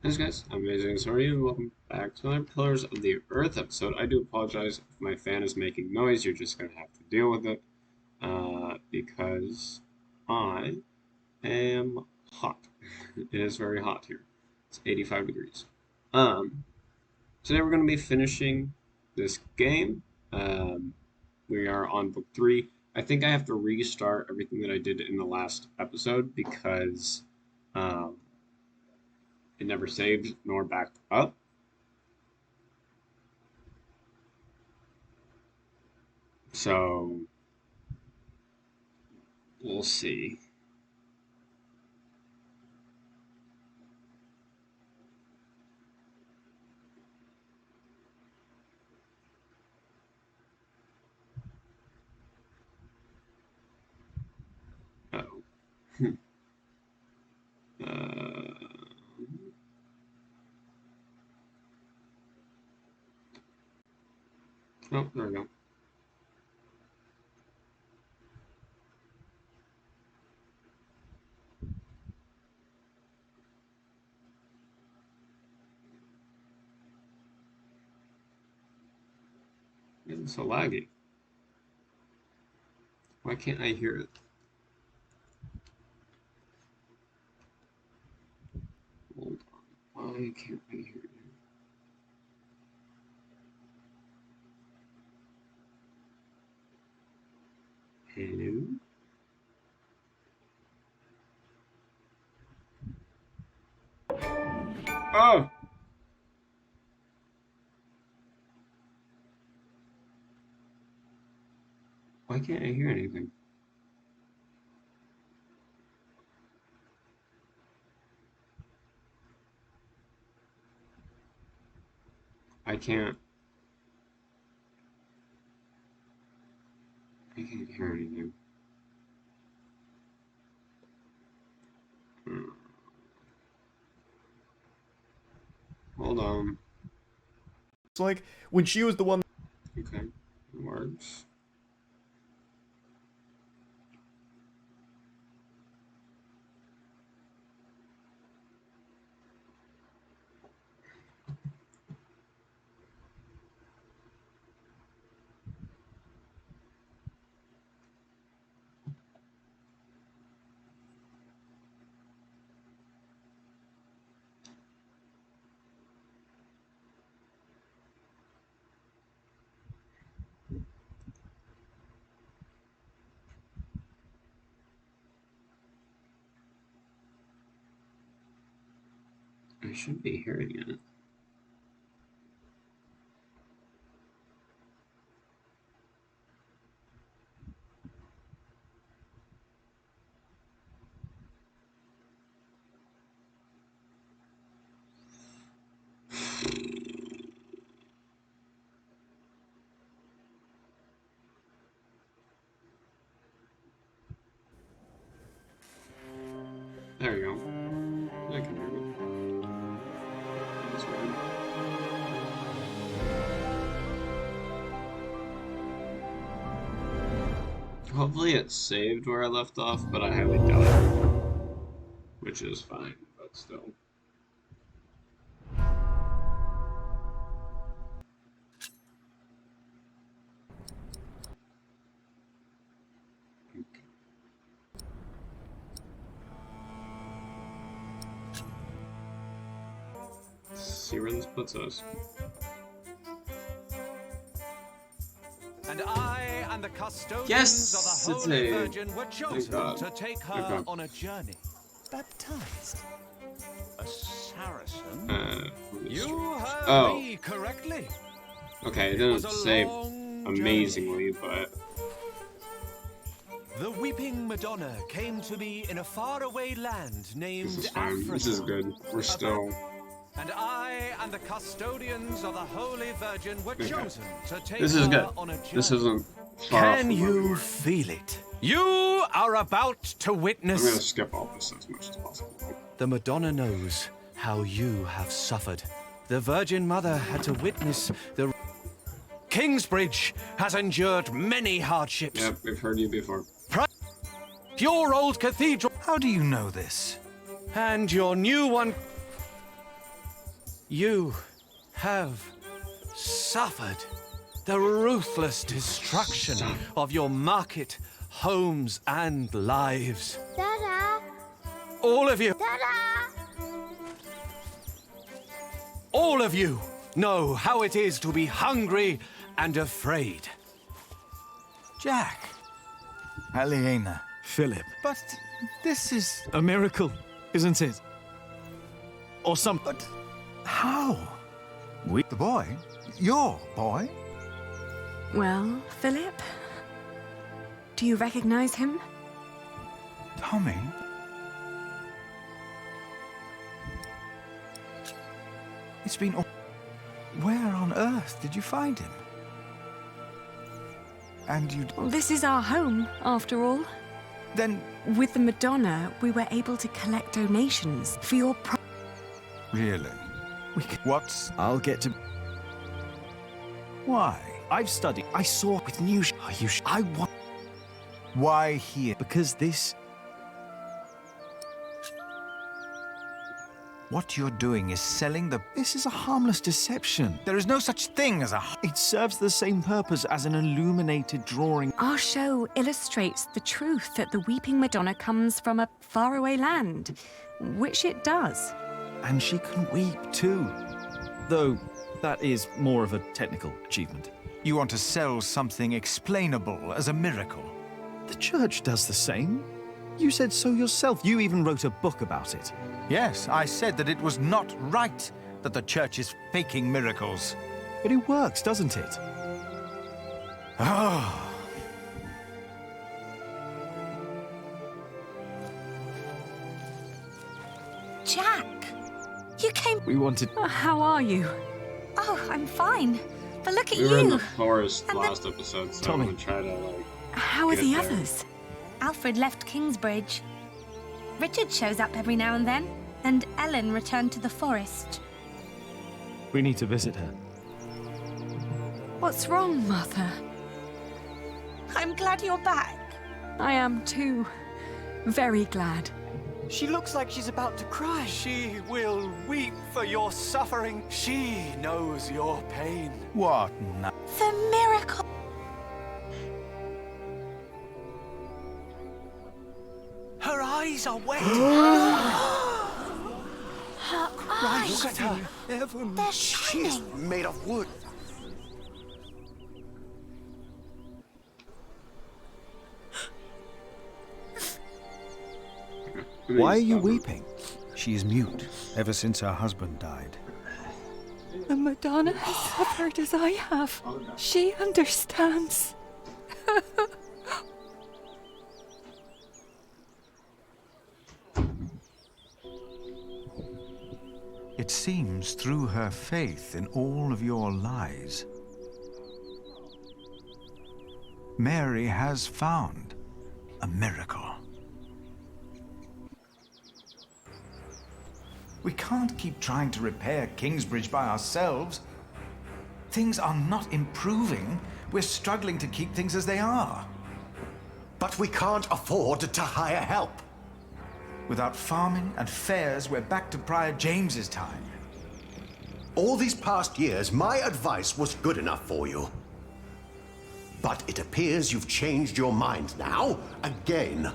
Hey guys, I'm Amazing. Sorry, and welcome back to another Pillars of the Earth episode. I do apologize if my fan is making noise. You're just gonna have to deal with it, because I am hot. It is very hot here. It's 85 degrees. Um, Today we're gonna be finishing this game. We are on book 3. I think I have to restart everything that I did in the last episode because um, it never saved nor backed up. So we'll see. Oh. uh, oh, there we go. It's so laggy. Why can't I hear it? Hold on. Why can't I hear it? Hello? Oh! Why can't I hear anything? I can't. I can't hear anything. Hmm. Hold on. It's like when she was the one. Okay. It works. I should be hearing it. There you go. I can hear it. That's weird. Hopefully it's saved where I left off, but I highly doubt it. Which is fine, but still. Let's see where this puts us. And I and the custodians Yes, of the it's Holy a- Virgin were chosen God. to take Thank her God. on a journey. Baptized? A Saracen? Let me You heard Oh. me correctly. Okay, it It didn't was a save long amazingly, but The weeping Madonna came to me in a faraway land named this is fine. Africa. This is good. We're still. And I and the custodians of the Holy Virgin were Okay. chosen to take This is her good. on a journey. This isn't far off Can from where we you were. feel it? You are about to I'm gonna witness. skip all this as much as possible. The Madonna knows how you have suffered. The Virgin Mother had to witness the... Kingsbridge has endured many hardships. Yep, we've heard you before. Your old cathedral... How do you know this? And your new one... You have suffered the ruthless destruction of your market, homes, and lives. Dada! All of you, Dada! all of you know how it is to be hungry and afraid. Jack. Aliena. Philip. But this is... A miracle, isn't it? Or something. But how? The boy? Your boy? Well, Philip? Do you recognize him? Tommy? It's been... Where on earth did you find him? And you... Well, this is our home, after all. Then... With the Madonna, we were able to collect donations for your Really? What's... I'll get to... Why? I've studied. I saw with news. Are you I want... Why here? Because this... What you're doing is selling the... This is a harmless deception. There is no such thing as a... It serves the same purpose as an illuminated drawing. Our show illustrates the truth that the Weeping Madonna comes from a faraway land, which it does. And she can weep too. Though, that is more of a technical achievement. You want to sell something explainable as a miracle. The church does the same. You said so yourself. You even wrote a book about it. Yes, I said that it was not right that the church is faking miracles. But it works, doesn't it? Oh. Jack! You came... We wanted... How are you? Oh, I'm fine. But look at We were in you! the forest And last episode, so Tommy. I'm gonna try to, like... How are Get the there. others? Alfred left Kingsbridge. Richard shows up every now and then, and Ellen returned to the forest. We need to visit her. What's wrong, Mother? I'm glad you're back. I am too. Very glad. She looks like she's about to cry. She will weep for your suffering. She knows your pain. What? The miracle. Her eyes are wet. Her eyes. Look at her. Heaven. They're shining. Made of wood. Why are you weeping? She is mute ever since her husband died. The Madonna has suffered as I have. She understands. It seems through her faith in all of your lies, Mary has found a miracle. We can't keep trying to repair Kingsbridge by ourselves. Things are not improving. We're struggling to keep things as they are. But we can't afford to hire help. Without farming and fairs, we're back to Prior James's time. All these past years, my advice was good enough for you. But it appears you've changed your mind now, again.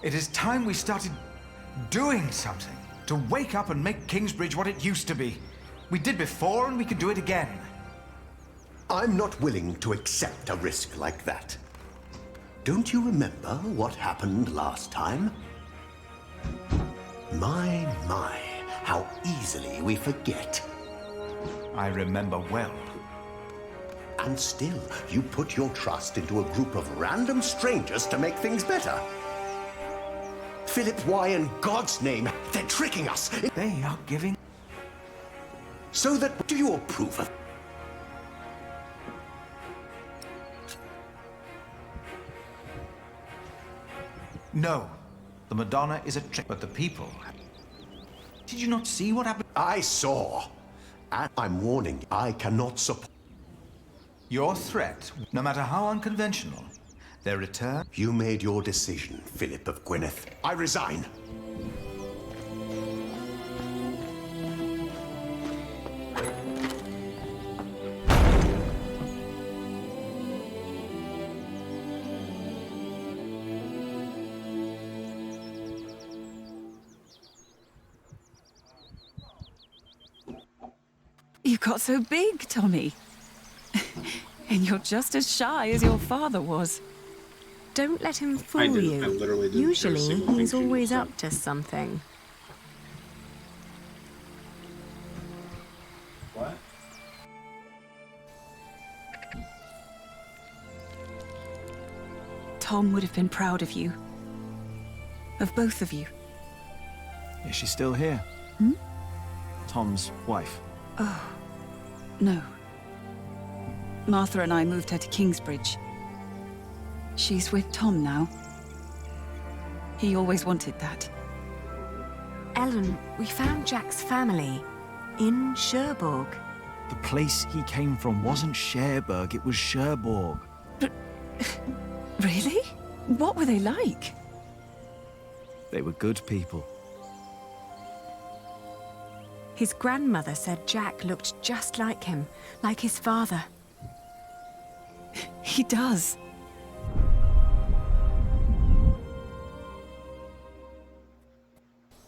It is time we started doing something to wake up and make Kingsbridge what it used to be. We did before and we can do it again. I'm not willing to accept a risk like that. Don't you remember what happened last time? My, how easily we forget. I remember well. And still, you put your trust into a group of random strangers to make things better. Philip, why in God's name? They're tricking us. They are giving... So that, do you approve of? No. The Madonna is a trick, but the people... Did you not see what happened? I saw. And I'm warning you, I cannot support... Your threat, no matter how unconventional, their return... You made your decision, Philip of Gwynedd. I resign. got so big, Tommy. And you're just as shy as your father was. Don't let him I fool didn't. you. I literally didn't. There was a Usually, single thing he's she always said. up to something. What? Tom would have been proud of you. Of both of you. Is she still here? Tom's wife. No. Martha and I moved her to Kingsbridge. She's with Tom now. He always wanted that. Ellen, we found Jack's family in Cherbourg. The place he came from wasn't Cherbourg, it was Cherbourg. Really? What were they like? They were good people. His grandmother said Jack looked just like him, like his father. He does.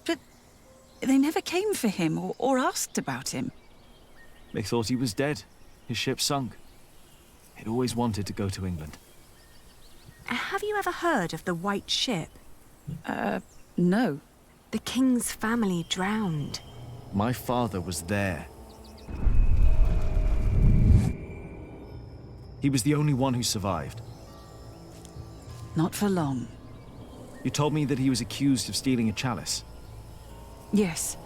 But they never came for him or asked about him. They thought he was dead. His ship sunk. He'd always wanted to go to England. Have you ever heard of the White Ship? No. The king's family drowned. My father was there. He was the only one who survived. Not for long. You told me that he was accused of stealing a chalice. Yes.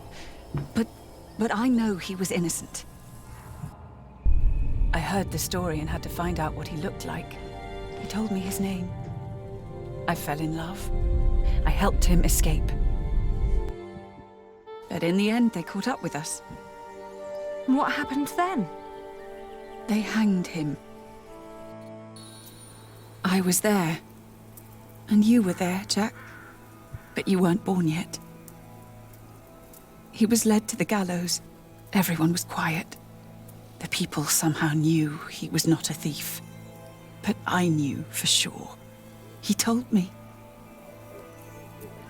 But I know he was innocent. I heard the story and had to find out what he looked like. He told me his name. I fell in love. I helped him escape. But in the end, they caught up with us. What happened then? They hanged him. I was there. And you were there, Jack. But you weren't born yet. He was led to the gallows. Everyone was quiet. The people somehow knew he was not a thief. But I knew for sure. He told me.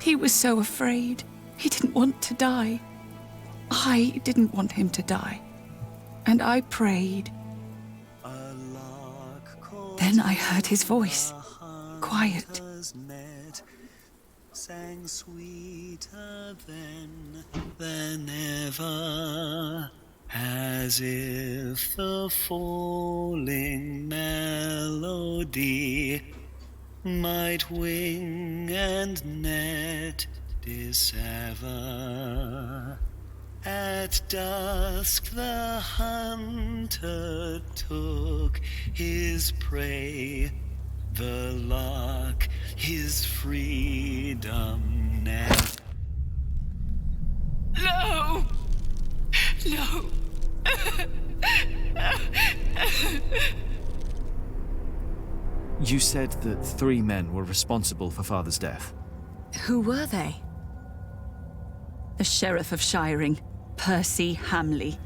He was so afraid. He didn't want to die. I didn't want him to die. And I prayed. Then I heard his voice. Quiet. Sang sweeter than ever, as if the falling melody might wing and net dissever. At dusk the hunter took his prey, the lark his freedom net. No! No! You said that 3 men were responsible for Father's death. Who were they? The Sheriff of Shiring, Percy Hamley,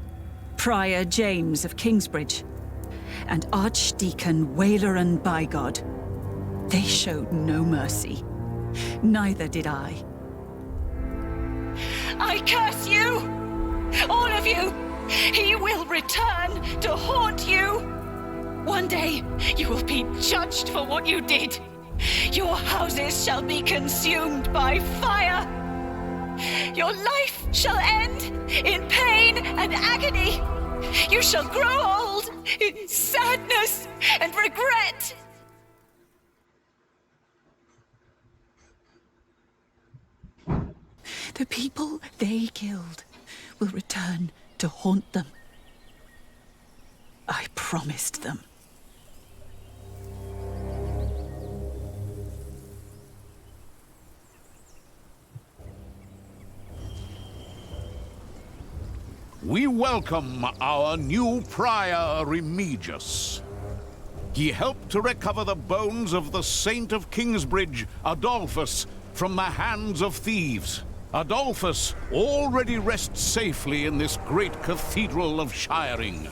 Prior James of Kingsbridge, and Archdeacon Waileran Bygod. They showed no mercy. Neither did I. I curse you! All of you! He will return to haunt you! One day, you will be judged for what you did. Your houses shall be consumed by fire. Your life shall end in pain and agony. You shall grow old in sadness and regret. The people they killed will return to haunt them. I promised them. We welcome our new prior, Remigius. He helped to recover the bones of the Saint of Kingsbridge, Adolphus, from the hands of thieves. Adolphus already rests safely in this great cathedral of Shiring.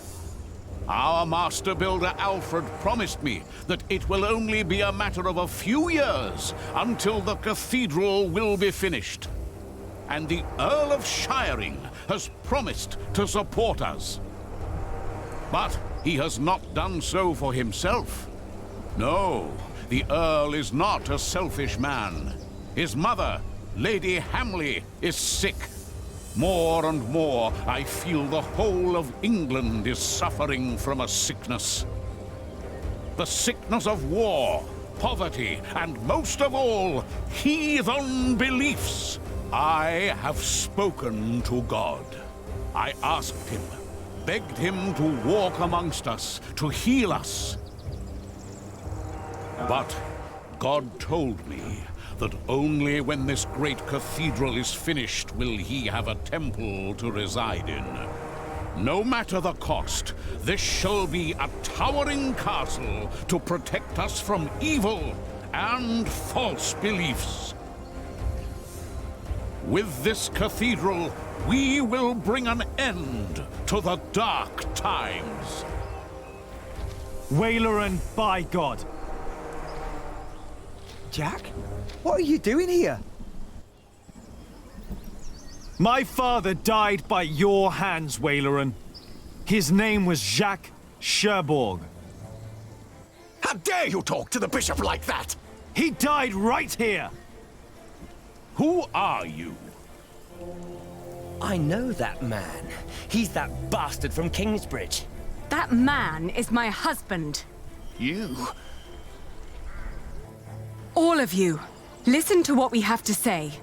Our master builder Alfred promised me that it will only be a matter of a few years until the cathedral will be finished. And the Earl of Shiring has promised to support us. But he has not done so for himself. No, the Earl is not a selfish man. His mother, Lady Hamley, is sick. More and more, I feel the whole of England is suffering from a sickness. The sickness of war, poverty, and most of all, heathen beliefs. I have spoken to God. I asked him, begged him to walk amongst us, to heal us. But God told me that only when this great cathedral is finished will he have a temple to reside in. No matter the cost, this shall be a towering castle to protect us from evil and false beliefs. With this cathedral, we will bring an end to the dark times. Waileran, by God! Jack? What are you doing here? My father died by your hands, Waileran. His name was Jacques Cherbourg. How dare you talk to the bishop like that? He died right here! Who are you? I know that man. He's that bastard from Kingsbridge. That man is my husband. You? All of you, listen to what we have to say.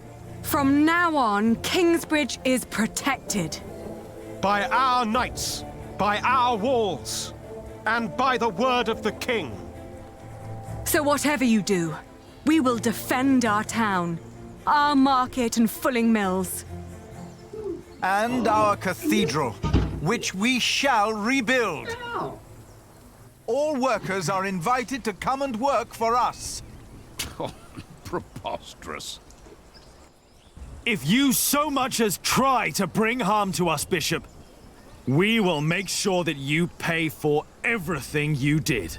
From now on, Kingsbridge is protected. By our knights, by our walls, and by the word of the king. So whatever you do, we will defend our town, our market and fulling mills. And our cathedral, which we shall rebuild. All workers are invited to come and work for us. Oh, preposterous. If you so much as try to bring harm to us, Bishop, we will make sure that you pay for everything you did.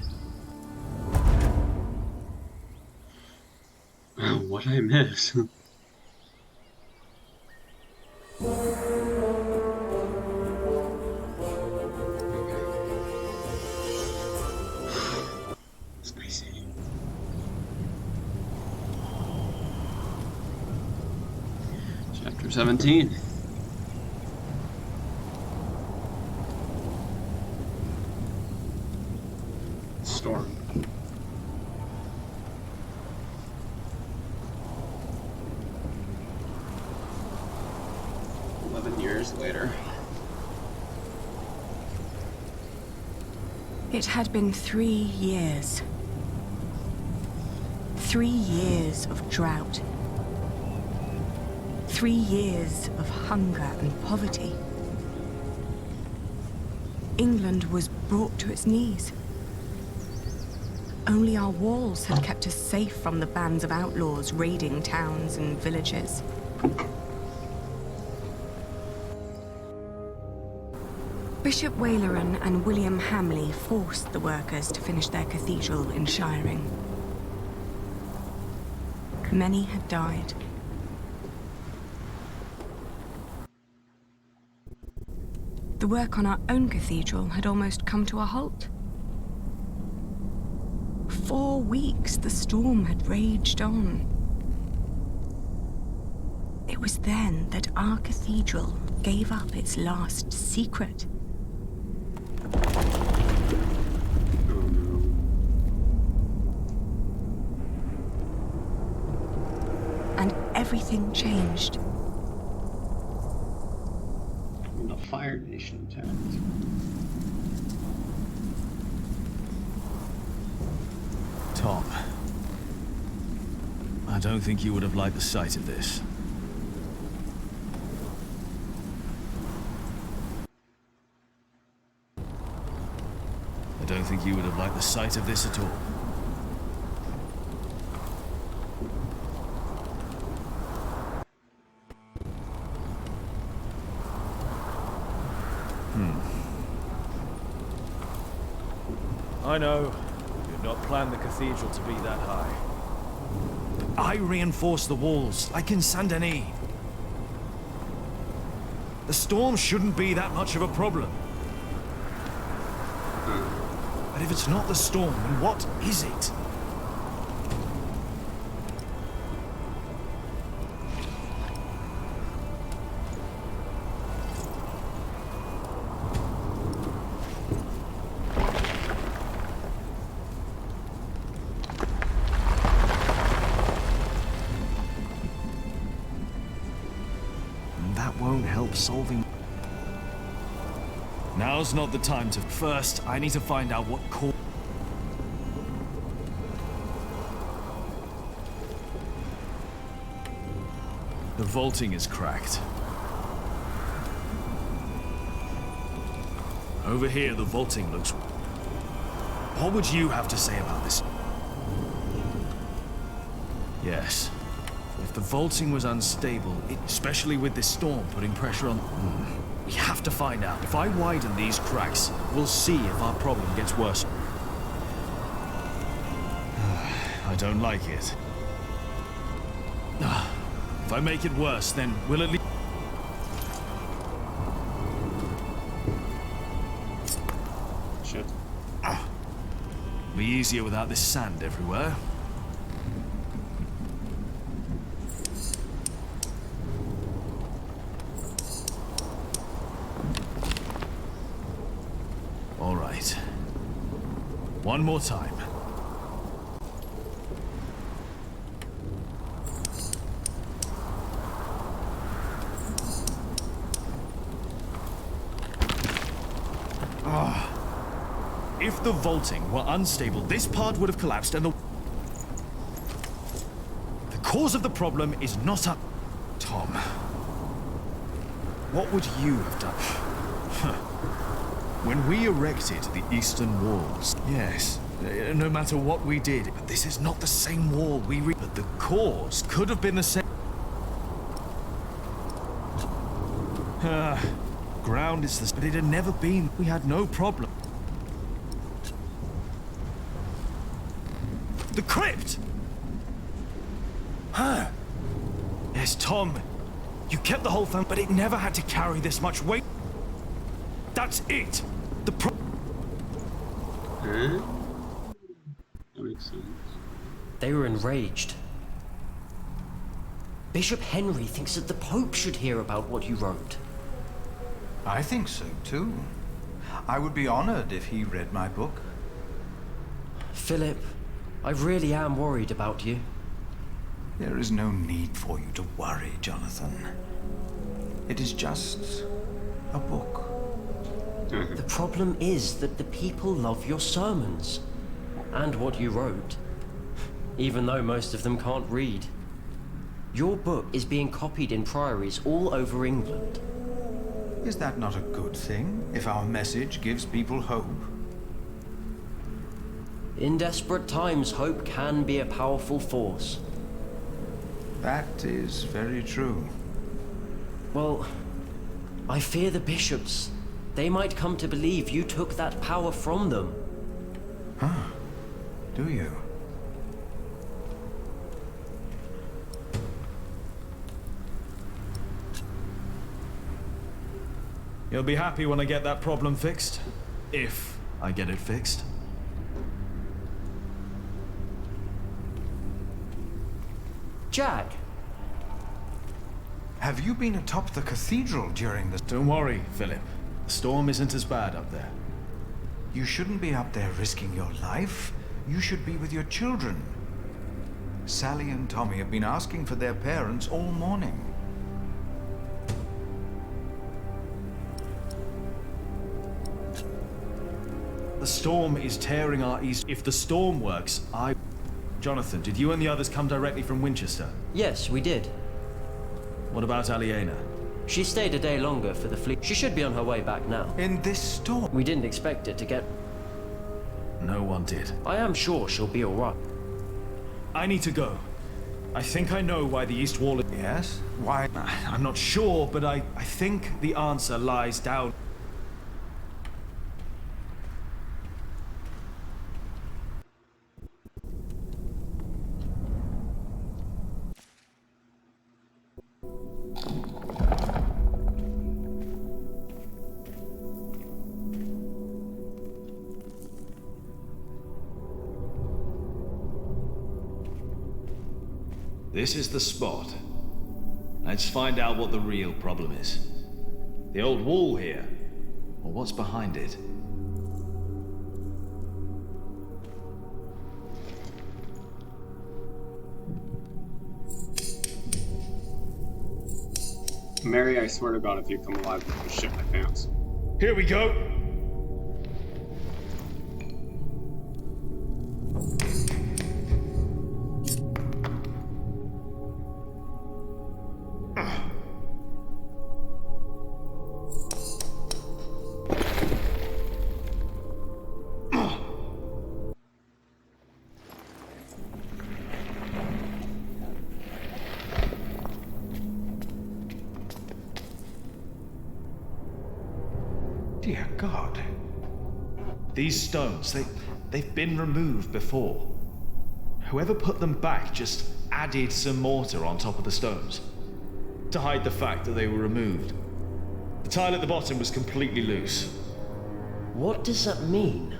What I miss? Spicy. Chapter 17. Storm. Years later. It had been 3 years. 3 years of drought. 3 years of hunger and poverty. England was brought to its knees. Only our walls had kept us safe from the bands of outlaws raiding towns and villages. Bishop Waileran and William Hamley forced the workers to finish their cathedral in Shiring. Many had died. The work on our own cathedral had almost come to a halt. 4 weeks the storm had raged on. It was then that our cathedral gave up its last secret. And everything changed. When the Fire Nation attacked. Tom, I don't think you would have liked the sight of this. I don't think you would have liked the sight of this at all. I know. You've not planned the cathedral to be that high. I reinforced the walls, like in Saint Denis. The storm shouldn't be that much of a problem. But if it's not the storm, then what is it? That won't help solving... Now's not the time to... First, I need to find out what caused... The vaulting is cracked. Over here, the vaulting looks... What would you have to say about this? Yes. If the vaulting was unstable, especially with this storm putting pressure on... We have to find out. If I widen these cracks, we'll see if our problem gets worse. I don't like it. If I make it worse, then we'll at least... Shit. Be easier without this sand everywhere. All right. One more time. If the vaulting were unstable, this part would have collapsed and the cause of the problem is not up... Tom. What would you have done? When we erected the eastern walls, yes, no matter what we did, but this is not the same wall but the cause could have been the same. Ground is the... But it had never been. We had no problem. The crypt! Huh? Yes, Tom. You kept the whole thing, but it never had to carry this much weight. That's it! The Huh? That makes sense. They were enraged. Bishop Henry thinks that the Pope should hear about what you wrote. I think so, too. I would be honored if he read my book. Philip, I really am worried about you. There is no need for you to worry, Jonathan. It is just a book. The problem is that the people love your sermons and what you wrote, even though most of them can't read. Your book is being copied in priories all over England. Is that not a good thing, if our message gives people hope? In desperate times, hope can be a powerful force. That is very true. Well, I fear the bishops. They might come to believe you took that power from them. Huh? Do you? You'll be happy when I get that problem fixed. If I get it fixed. Jack! Have you been atop the cathedral during the... Don't worry, Philip. The storm isn't as bad up there. You shouldn't be up there risking your life. You should be with your children. Sally and Tommy have been asking for their parents all morning. The storm is tearing our east. If the storm works, Jonathan, did you and the others come directly from Winchester? Yes, we did. What about Aliena? She stayed a day longer for the fleet. She should be on her way back now. In this storm? We didn't expect it to get... No one did. I am sure she'll be alright. I need to go. I think I know why the East Wall is... Yes? Why? I'm not sure, but I think the answer lies down... This is the spot. Let's find out what the real problem is. The old wall here, or what's behind it. Mary, I swear to God, if you come alive, I'm gonna shit my pants. Here we go. Dear God. These stones, they've been removed before. Whoever put them back just added some mortar on top of the stones to hide the fact that they were removed. The tile at the bottom was completely loose. What does that mean?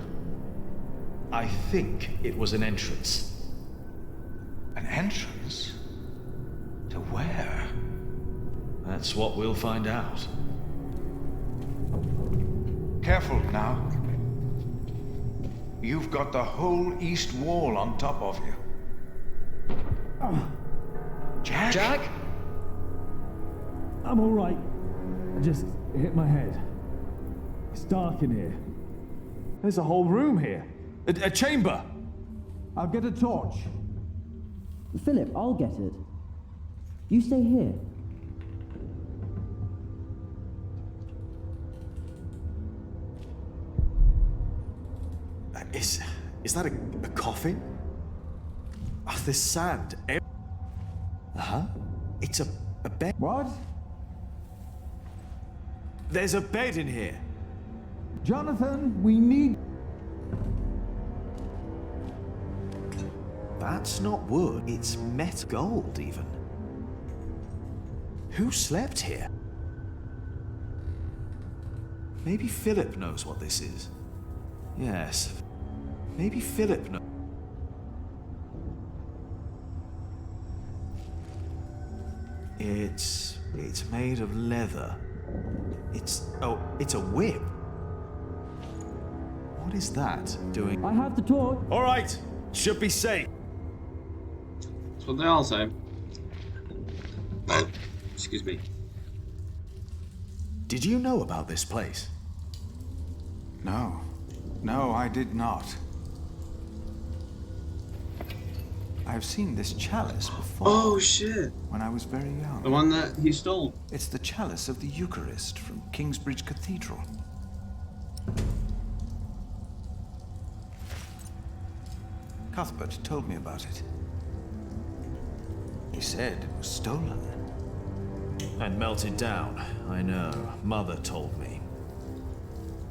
I think it was an entrance. An entrance? To where? That's what we'll find out. Careful now. You've got the whole east wall on top of you. Jack? Jack? I'm all right. I just hit my head. It's dark in here. There's a whole room here. A chamber. I'll get a torch. Philip, I'll get it. You stay here. Is that a coffin? Oh, there's sand. Uh-huh. It's a bed. What? There's a bed in here. Jonathan, we need... That's not wood. It's metal gold, even. Who slept here? Maybe Philip knows what this is. Yes. Maybe Philip knows. It's made of leather. It's a whip. What is that doing? I have the torch. All right. Should be safe. That's what they all say. Excuse me. Did you know about this place? No. No, I did not. I've seen this chalice before. Oh shit! When I was very young. The one that he stole. It's the chalice of the Eucharist from Kingsbridge Cathedral. Cuthbert told me about it. He said it was stolen. And melted down. I know. Mother told me.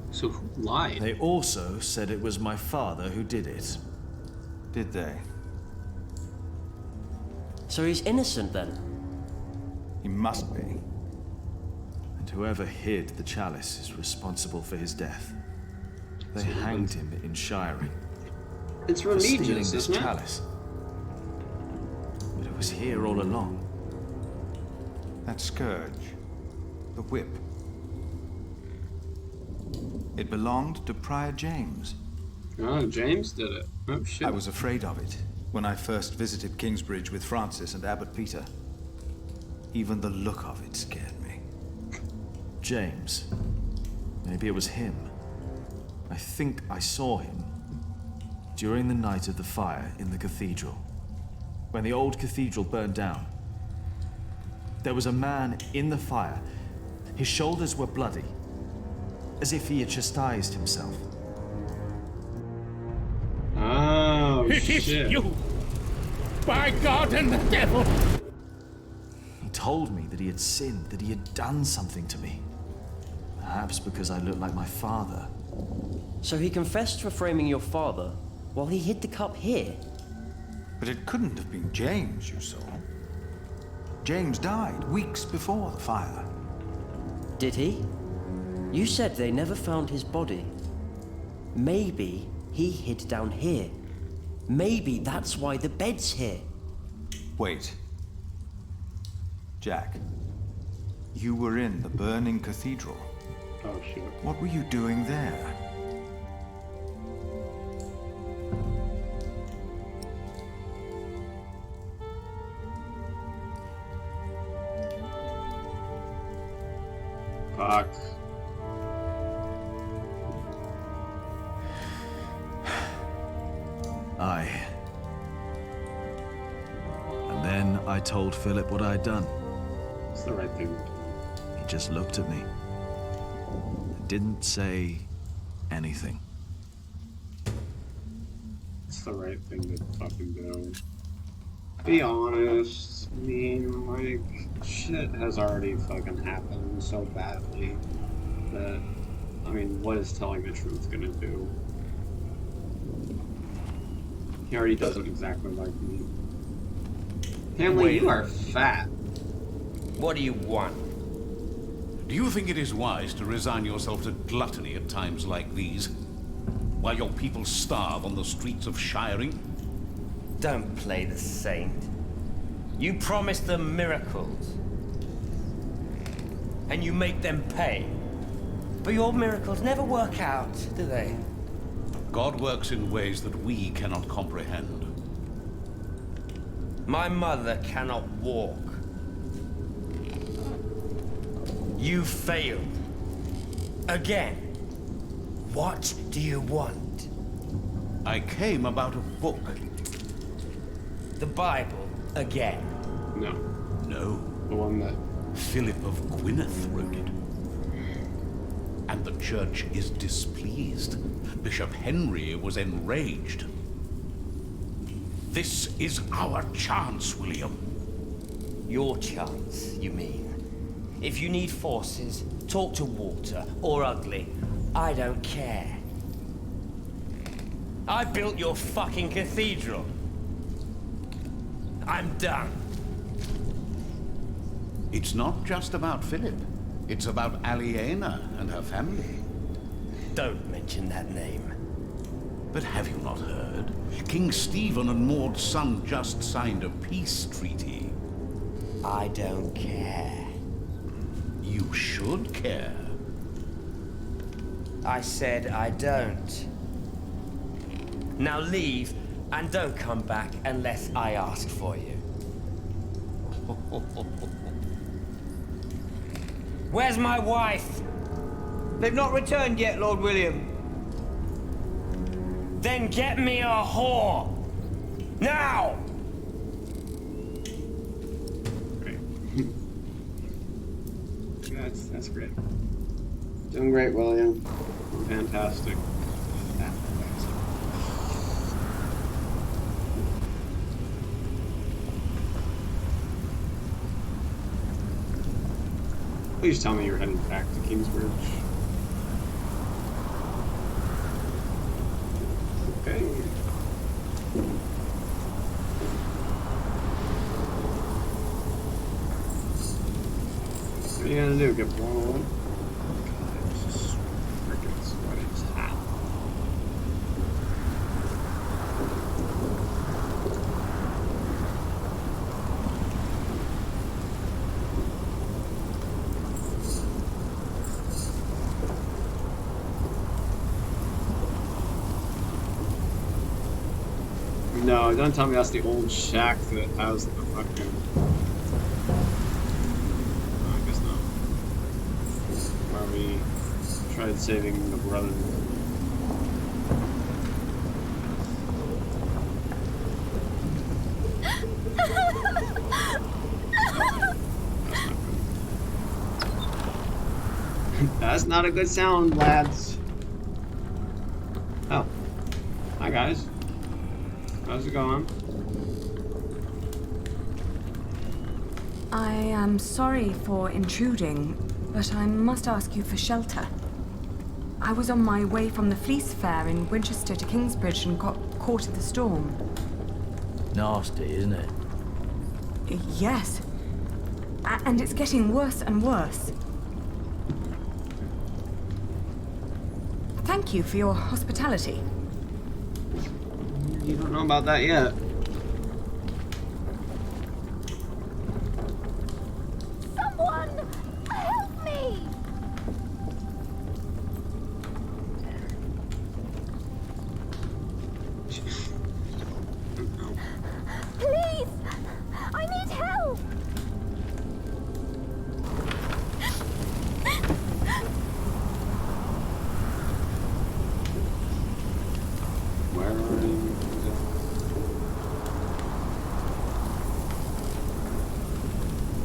So who lied? They also said it was my father who did it. Did they? So he's innocent then? He must be. And whoever hid the chalice is responsible for his death. They hanged him in Shiring. It's for stealing religious, this isn't it? chalice. But it was here all along. That scourge. The whip. It belonged to Prior James. Oh, James did it. Oh shit. I was afraid of it when I first visited Kingsbridge with Francis and Abbot Peter. Even the look of it scared me. James. Maybe it was him. I think I saw him during the night of the fire in the cathedral. When the old cathedral burned down, there was a man in the fire. His shoulders were bloody, as if he had chastised himself. Oh, It is shit. you! By God and the devil! He told me that he had sinned, that he had done something to me. Perhaps because I looked like my father. So he confessed for framing your father while he hid the cup here? But it couldn't have been James you saw. James died weeks before the fire. Did he? You said they never found his body. Maybe he hid down here. Maybe that's why the bed's here. Wait. Jack, you were in the burning cathedral. Oh, shit. What were you doing there? Fuck. And then I told Philip what I'd done. It's the right thing. He just looked at me. Didn't say anything. It's the right thing to fucking do. Be honest. I mean, like, shit has already fucking happened so badly that, I mean, what is telling the truth gonna do? He already doesn't exactly like me. Family, you are fat. What do you want? Do you think it is wise to resign yourself to gluttony at times like these? While your people starve on the streets of Shiring? Don't play the saint. You promise them miracles. And you make them pay. But your miracles never work out, do they? God works in ways that we cannot comprehend. My mother cannot walk. You failed. Again. What do you want? I came about a book. The Bible again? No. No. The one that Philip of Gwynedd wrote it. And the church is displeased. Bishop Henry was enraged. This is our chance, William. Your chance, you mean? If you need forces, talk to Walter, or Ugly. I don't care. I built your fucking cathedral. I'm done. It's not just about Philip. It's about Aliena and her family. Don't mention that name. But have you not heard? King Stephen and Maud's son just signed a peace treaty. I don't care. You should care. I said I don't. Now leave, and don't come back unless I ask for you. Where's my wife? They've not returned yet, Lord William. Then get me a whore! Now! That's great. Doing great, William. Fantastic. Please tell me you're heading back to Kingsbridge. Okay. What are you gonna do? Get blown away? God, it's just freaking sweaty. It's hot. No, don't tell me that's the old shack that has the fucking... No, I guess not. Where we tried saving the brother. That's not a good sound, lads. Oh. Hi, guys. How's it going? I am sorry for intruding, but I must ask you for shelter. I was on my way from the Fleece Fair in Winchester to Kingsbridge and got caught in the storm. Nasty, isn't it? Yes. And it's getting worse and worse. Thank you for your hospitality. You don't know about that yet.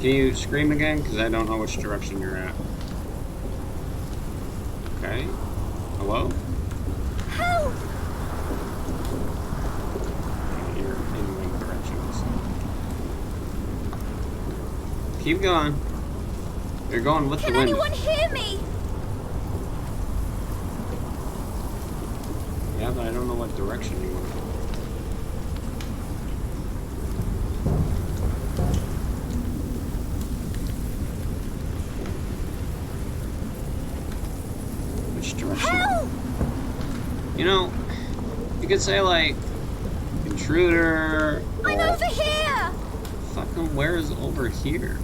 Can you scream again? Because I don't know which direction you're at. Okay. Hello? Help! You're in one direction. Keep going. You're going with the wind. Can anyone hear me? Yeah, but I don't know what direction you went. Which direction? Help! You know, you could say like intruder. I'm over here! Fucking where is over here?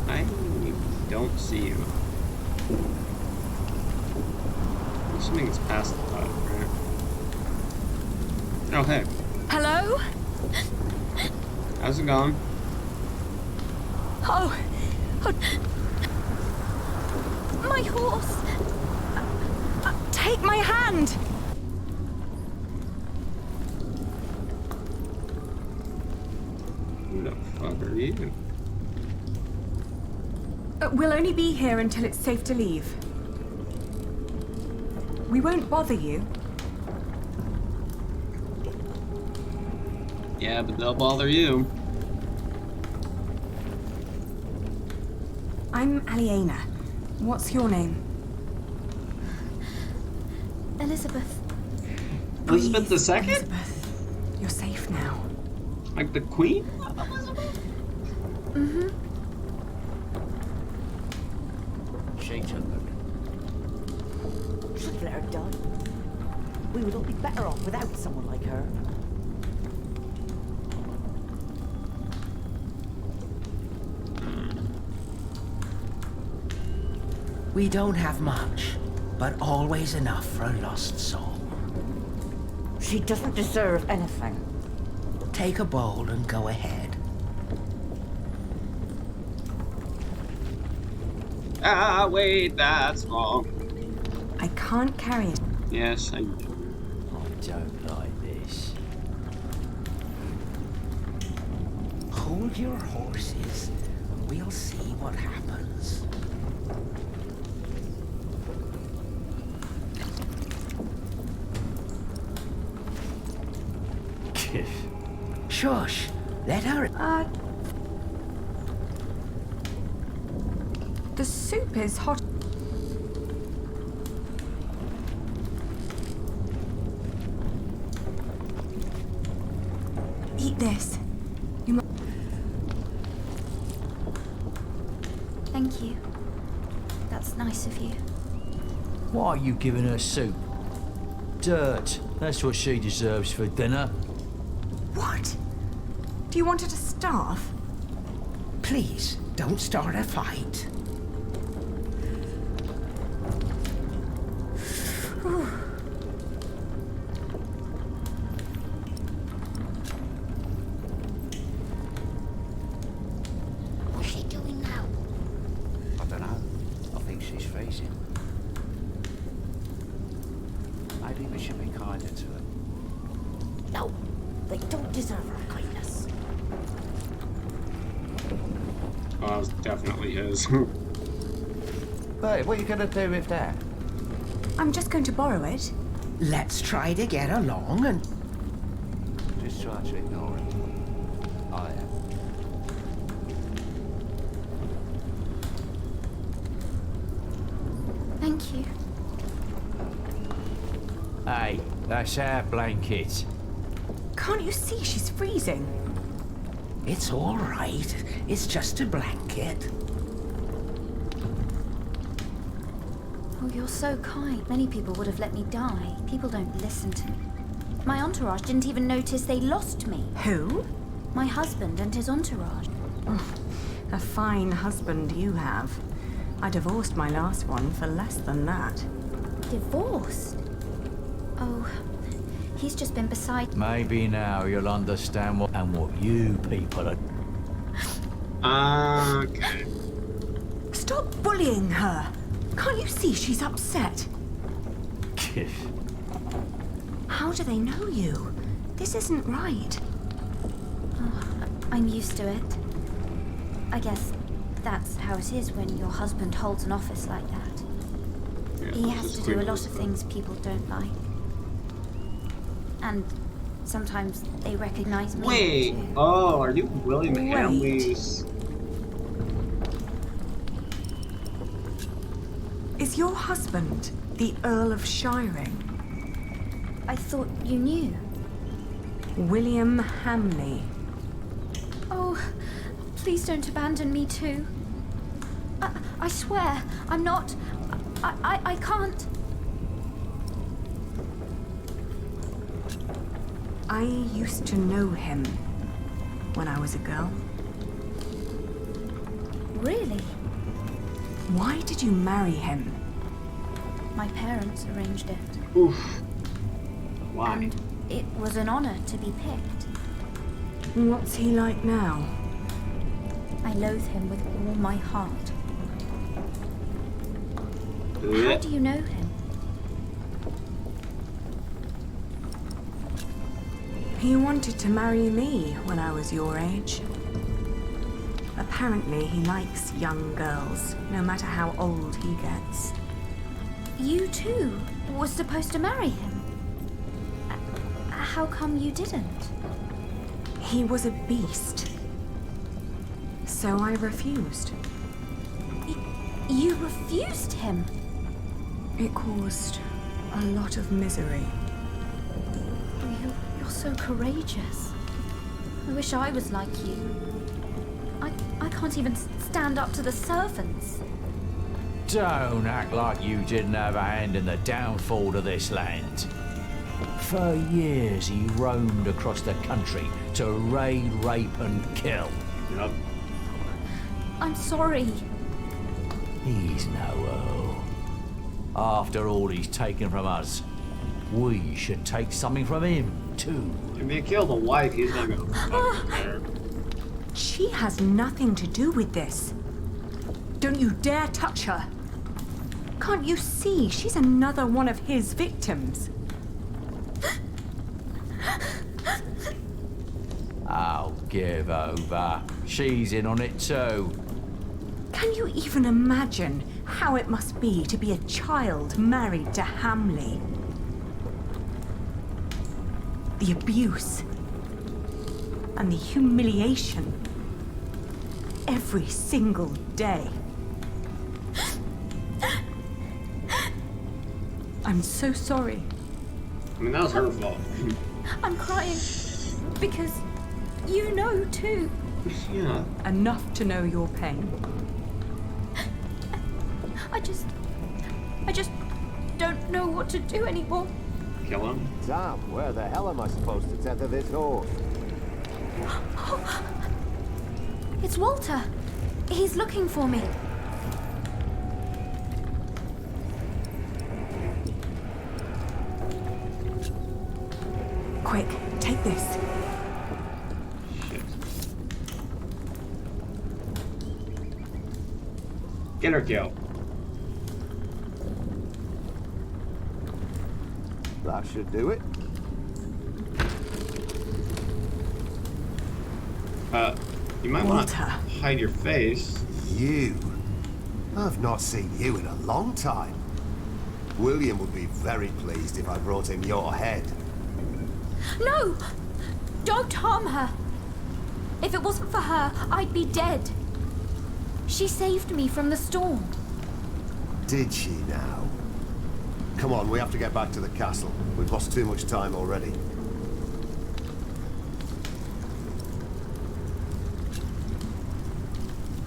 I don't see you. I'm assuming it's past the hut, right? Oh, hey. Hello? How's it going? Oh. My horse. Take my hand. Who the fuck are you? We'll only be here until it's safe to leave. We won't bother you. Yeah, but they'll bother you. I'm Aliena. What's your name? Elizabeth. Elizabeth II? Elizabeth, you're safe now. Like the queen? Mm-hmm. She took her. Should let her die. We would all be better off without someone like her. We don't have much, but always enough for a lost soul. She doesn't deserve anything. Take a bowl and go ahead. Ah, wait, that's wrong. I can't carry it. Yes, I Don't like this. Hold your horses. We'll see what happens. Shush. Let her. The soup is hot. Eat this. You must. Thank you. That's nice of you. Why are you giving her soup? Dirt. That's what she deserves for dinner. What? Do you want her to starve? Please, don't start a fight. What's she doing now? I don't know. I think she's freezing. Maybe we should be kinder to her. No, they don't deserve our kindness. Oh, that was definitely his. Hey, what are you going to do with that? I'm just going to borrow it. Let's try to get along and... Just try to ignore it. I am. Thank you. Hey, that's our blanket. Can't you see she's freezing? It's all right. It's just a blanket. Oh, you're so kind. Many people would have let me die. People don't listen to me. My entourage didn't even notice they lost me. Who? My husband and his entourage. A fine husband you have. I divorced my last one for less than that. Divorced? Oh, he's just been beside... Maybe now you'll understand what you people are. Okay. Stop bullying her. Can't you see she's upset? How do they know you? This isn't right. I'm used to it. I guess that's how it is when your husband holds an office like that. Yeah, He has to do a lot of things people don't like. And sometimes they recognize me Wait! too. Oh, are you William Wait. Hamley's? Is your husband the Earl of Shiring? I thought you knew. William Hamley. Oh, please don't abandon me too. I swear, I'm not. I can't. I used to know him when I was a girl. Really? Why did you marry him? My parents arranged it. Oof. Why? And it was an honor to be picked. What's he like now? I loathe him with all my heart. How do you know him? He wanted to marry me when I was your age. Apparently, he likes young girls, no matter how old he gets. You too were supposed to marry him. How come you didn't? He was a beast. So I refused. You refused him? It caused a lot of misery. You're so courageous. I wish I was like you. I can't even stand up to the servants. Don't act like you didn't have a hand in the downfall of this land. For years he roamed across the country to raid, rape and kill. Yep. I'm sorry. He's no earl. After all he's taken from us, we should take something from him too. If you kill the wife, he's not gonna fucking care. She has nothing to do with this. Don't you dare touch her. Can't you see she's another one of his victims? Oh, give over. She's in on it too. Can you even imagine how it must be to be a child married to Hamley? The abuse and the humiliation every single day. I'm so sorry. I mean, that was her fault. I'm crying because you know too. Yeah. Enough to know your pain. I just don't know what to do anymore. Kill him? Sam, where the hell am I supposed to tether this horse? It's Walter. He's looking for me. Quick, take this. Shit. Get her kill. That should do it. You might want to hide your face. You? I've not seen you in a long time. William would be very pleased if I brought him your head. No! Don't harm her. If it wasn't for her, I'd be dead. She saved me from the storm. Did she now? Come on, we have to get back to the castle. We've lost too much time already.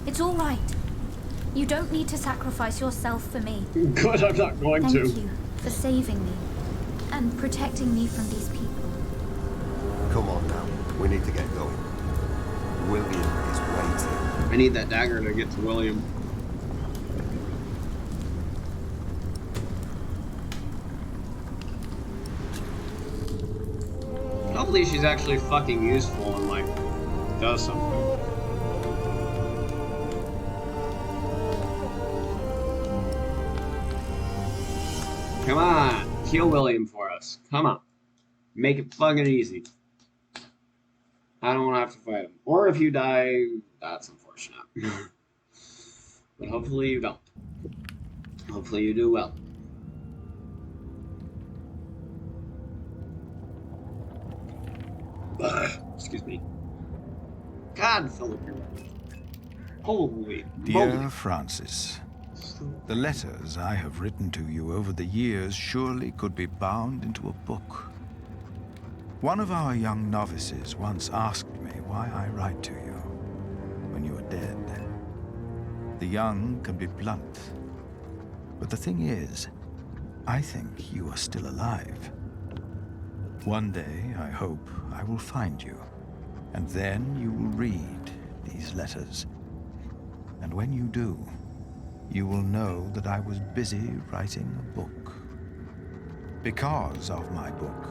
It's all right. You don't need to sacrifice yourself for me. Good, I'm not going to. Thank you for saving me and protecting me from these people. Come on now, we need to get going. William is waiting. I need that dagger to get to William. Hopefully she's actually fucking useful and like does something. Come on, kill William for us. Come on. Make it fucking easy. I don't want to have to fight him. Or if you die, that's unfortunate. But hopefully you don't. Hopefully you do well. Excuse me. God, Philip, you're right. Holy Dear moly. Francis, the letters I have written to you over the years surely could be bound into a book. One of our young novices once asked me why I write to you when you are dead. The young can be blunt, but the thing is, I think you are still alive. One day, I hope, I will find you, and then you will read these letters. And when you do, you will know that I was busy writing a book. Because of my book,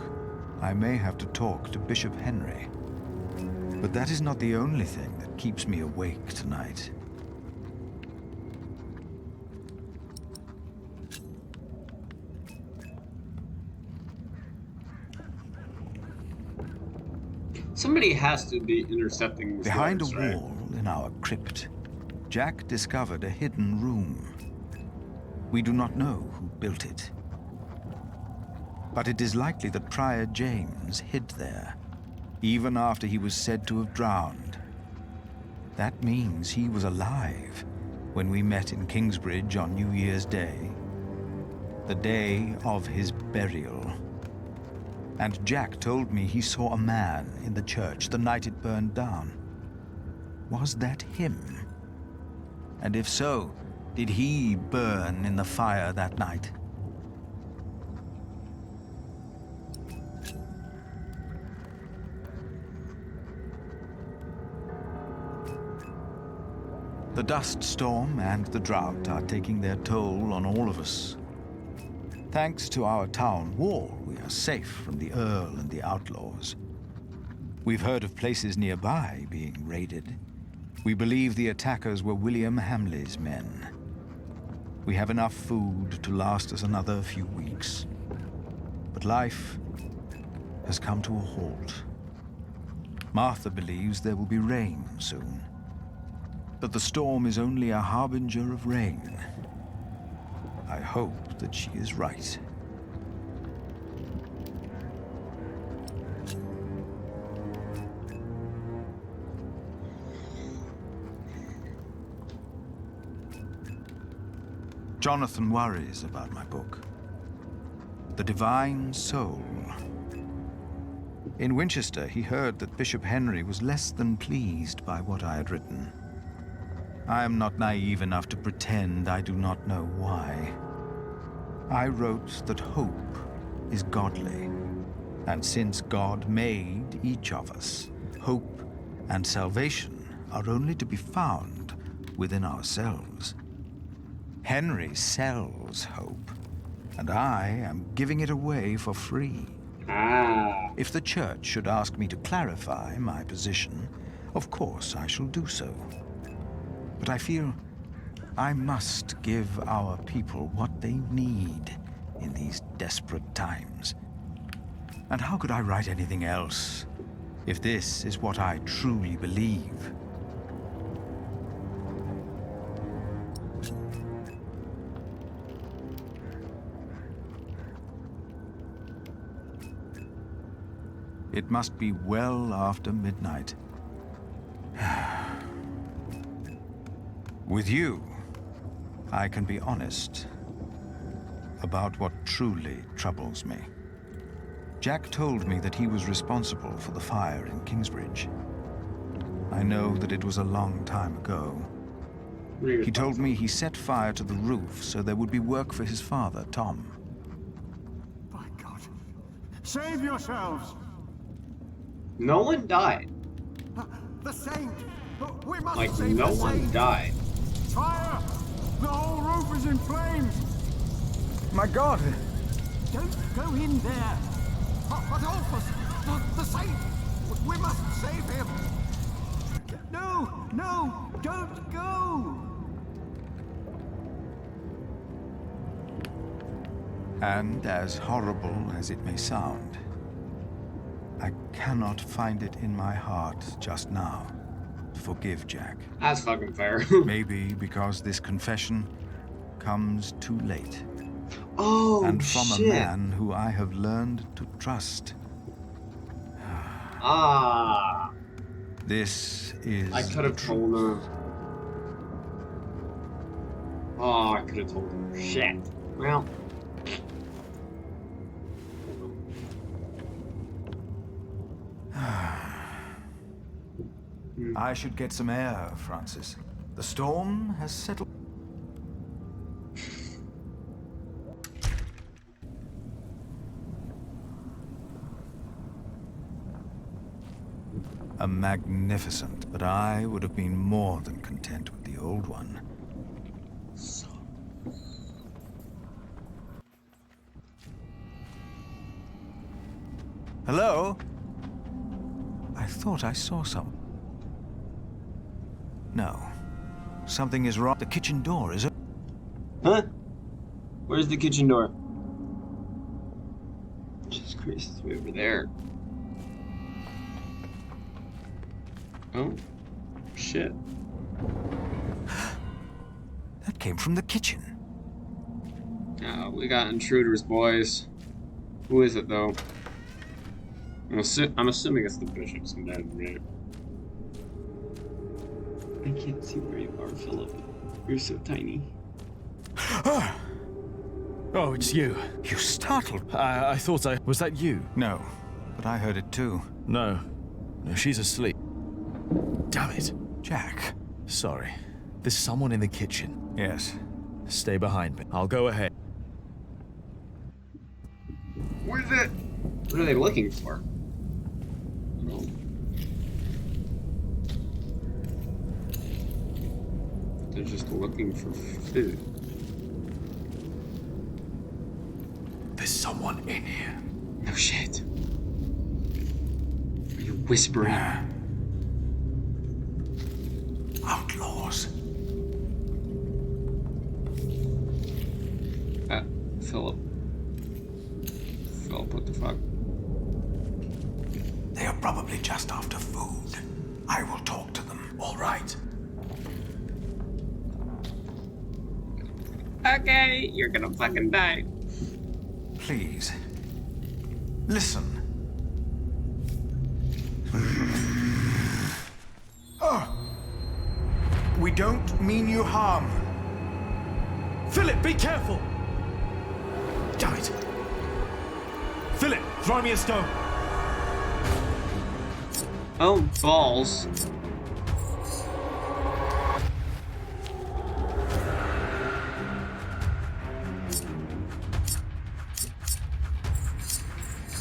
I may have to talk to Bishop Henry. But that is not the only thing that keeps me awake tonight. Somebody has to be intercepting these Behind letters, a right? wall in our crypt, Jack discovered a hidden room. We do not know who built it. But it is likely that Prior James hid there, even after he was said to have drowned. That means he was alive when we met in Kingsbridge on New Year's Day, the day of his burial. And Jack told me he saw a man in the church the night it burned down. Was that him? And if so, did he burn in the fire that night? The dust storm and the drought are taking their toll on all of us. Thanks to our town wall, we are safe from the Earl and the outlaws. We've heard of places nearby being raided. We believe the attackers were William Hamley's men. We have enough food to last us another few weeks. But life has come to a halt. Martha believes there will be rain soon. But the storm is only a harbinger of rain. I hope that she is right. Jonathan worries about my book. The Divine Soul. In Winchester, he heard that Bishop Henry was less than pleased by what I had written. I am not naive enough to pretend I do not know why. I wrote that hope is godly, and since God made each of us, hope and salvation are only to be found within ourselves. Henry sells hope, and I am giving it away for free. If the church should ask me to clarify my position, of course I shall do so. But I feel I must give our people what they need in these desperate times. And how could I write anything else if this is what I truly believe? It must be well after midnight. With you, I can be honest about what truly troubles me. Jack told me that he was responsible for the fire in Kingsbridge. I know that it was a long time ago. He told me he set fire to the roof so there would be work for his father, Tom. By God, save yourselves! No one died. The saint! We must Like, save no the one saint. died. Fire! The whole roof is in flames! My God! Don't go in there! Adolphus! The saint! We must save him! No! No! Don't go! And as horrible as it may sound, I cannot find it in my heart just now to forgive Jack. That's fucking fair. Maybe because this confession comes too late. Oh, and from shit. a man who I have learned to trust. Ah. This is I could have told him. Oh, I could have told him. Shit. Well. I should get some air, Francis. The storm has settled. A magnificent, but I would have been more than content with the old one. Hello? I thought I saw some. No. Something is wrong. The kitchen door is open. Huh? Where's the kitchen door? Jesus Christ, it's way over there. Oh. Shit. That came from the kitchen. Oh, we got intruders, boys. Who is it, though? I'm assuming it's the bishop's dead, right? I can't see where you are, Philip. You're so tiny. Oh, it's you. You startled. I thought I... Was that you? No, but I heard it too. No. No, she's asleep. Damn it. Jack. Sorry. There's someone in the kitchen. Yes. Stay behind me. I'll go ahead. What is it? What are they looking for? Oh. They're just looking for food. There's someone in here. No shit. Are you whispering? Outlaws. Philip. Philip, what the fuck? They are probably just after food. I will talk to them. All right. Okay, you're gonna fucking die. Please. Listen. We don't mean you harm. Philip, be careful! Damn it! Philip, throw me a stone! Oh, balls.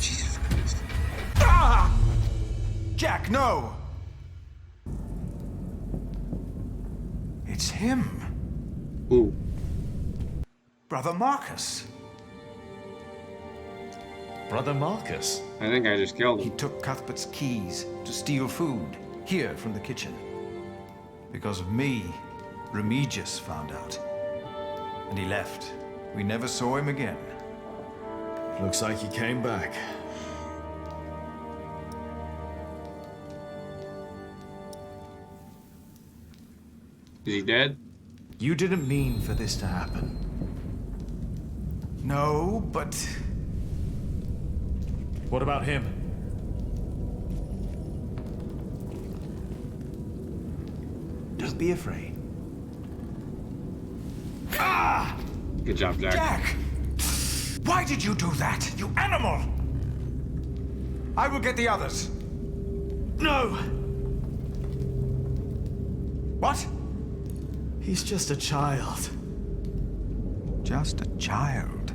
Jesus Christ. Ah! Jack, no! It's him. Ooh. Brother Marcus. Brother Marcus? I think I just killed him. He took Cuthbert's keys to steal food here from the kitchen. Because of me, Remigius found out. And he left. We never saw him again. Looks like he came back. Is he dead? You didn't mean for this to happen. No, but... What about him? Don't be afraid. Ah! Good job, Jack. Jack! Why did you do that, you animal? I will get the others. No! What? He's just a child. Just a child.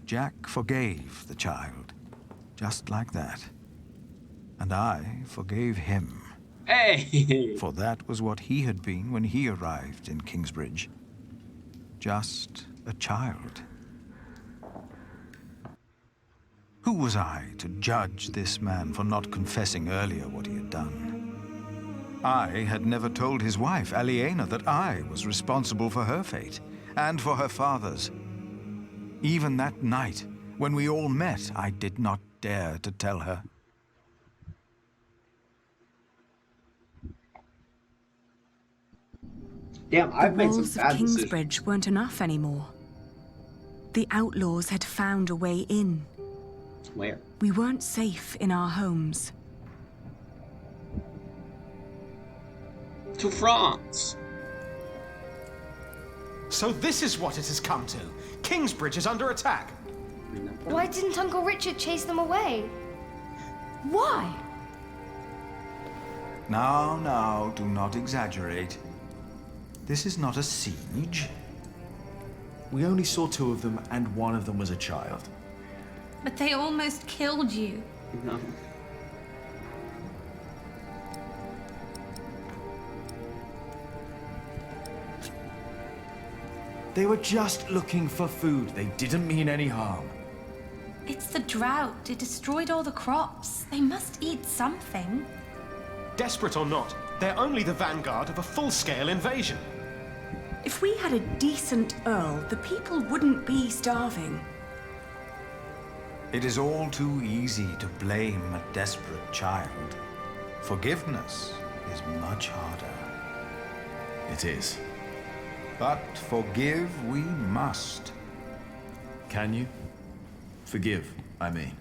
Jack forgave the child. Just like that. And I forgave him. Hey! For that was what he had been when he arrived in Kingsbridge. Just a child. Who was I to judge this man for not confessing earlier what he had done? I had never told his wife, Aliena, that I was responsible for her fate, and for her father's. Even that night, when we all met, I did not dare to tell her. Damn, The I've made some walls of bad decisions. Kingsbridge weren't enough anymore. The outlaws had found a way in. Where? We weren't safe in our homes. To France. So this is what it has come to. Kingsbridge is under attack. Why didn't Uncle Richard chase them away? Why? Now, do not exaggerate. This is not a siege. We only saw 2 of them, and one of them was a child. But they almost killed you. No. They were just looking for food. They didn't mean any harm. It's the drought. It destroyed all the crops. They must eat something. Desperate or not, they're only the vanguard of a full-scale invasion. If we had a decent Earl, the people wouldn't be starving. It is all too easy to blame a desperate child. Forgiveness is much harder. It is. But forgive we must. Can you? Forgive, I mean.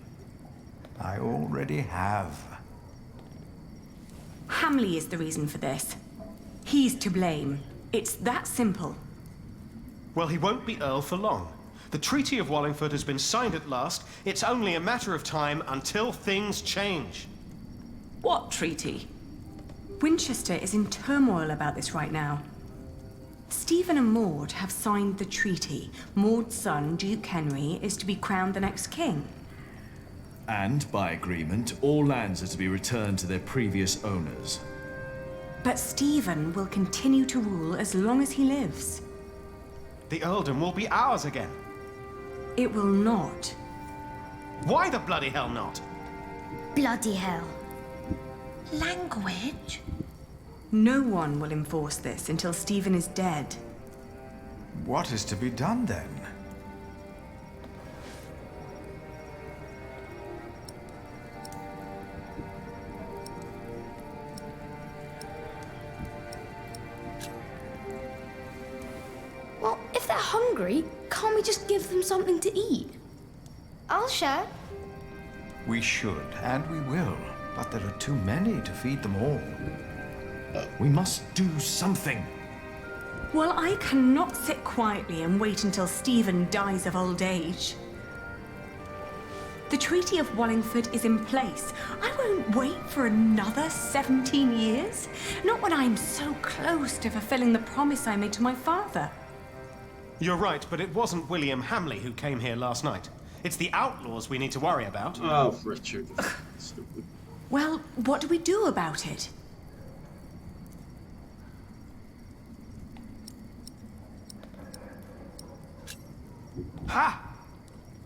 I already have. Hamley is the reason for this. He's to blame. It's that simple. Well, he won't be Earl for long. The Treaty of Wallingford has been signed at last. It's only a matter of time until things change. What treaty? Winchester is in turmoil about this right now. Stephen and Maud have signed the treaty. Maud's son, Duke Henry, is to be crowned the next king. And, by agreement, all lands are to be returned to their previous owners. But Stephen will continue to rule as long as he lives. The earldom will be ours again. It will not. Why the bloody hell not? Bloody hell. Language? No one will enforce this until Stephen is dead. What is to be done then? Well, if they're hungry, can't we just give them something to eat? I'll share. We should, and we will. But there are too many to feed them all. We must do something. Well, I cannot sit quietly and wait until Stephen dies of old age. The Treaty of Wallingford is in place. I won't wait for another 17 years. Not when I'm so close to fulfilling the promise I made to my father. You're right, but it wasn't William Hamley who came here last night. It's the outlaws we need to worry about. Oh, Richard. Stupid. Well, what do we do about it? Ha!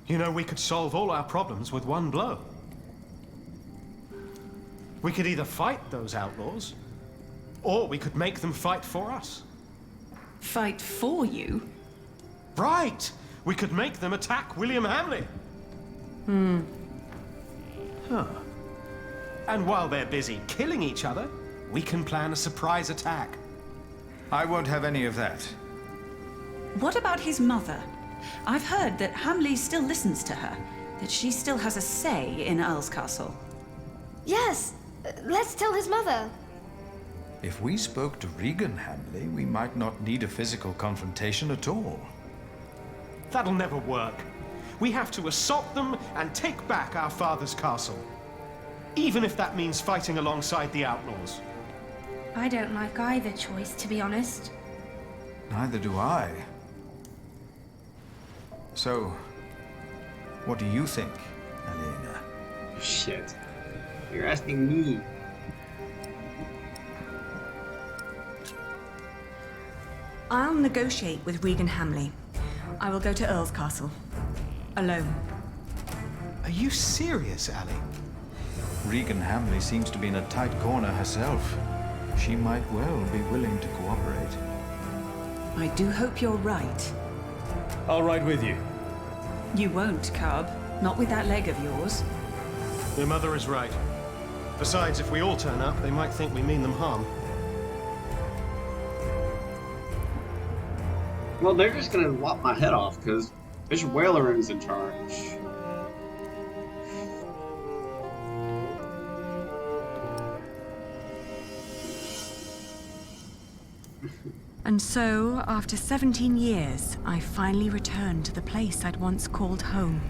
You know, we could solve all our problems with one blow. We could either fight those outlaws, or we could make them fight for us. Fight for you? Right! We could make them attack William Hamley. Huh. And while they're busy killing each other, we can plan a surprise attack. I won't have any of that. What about his mother? I've heard that Hamley still listens to her, that she still has a say in Earl's Castle. Yes, let's tell his mother. If we spoke to Regan Hamley, we might not need a physical confrontation at all. That'll never work. We have to assault them and take back our father's castle. Even if that means fighting alongside the outlaws. I don't like either choice, to be honest. Neither do I. So, what do you think, Elena? Shit. You're asking me. I'll negotiate with Regan Hamley. I will go to Earl's Castle. Alone. Are you serious, Ali? Regan Hamley seems to be in a tight corner herself. She might well be willing to cooperate. I do hope you're right. I'll ride with you. You won't, Cub. Not with that leg of yours. Your mother is right. Besides, if we all turn up, they might think we mean them harm. Well, they're just gonna lop my head off because Bishop Whalerin's in charge. And so, after 17 years, I finally returned to the place I'd once called home.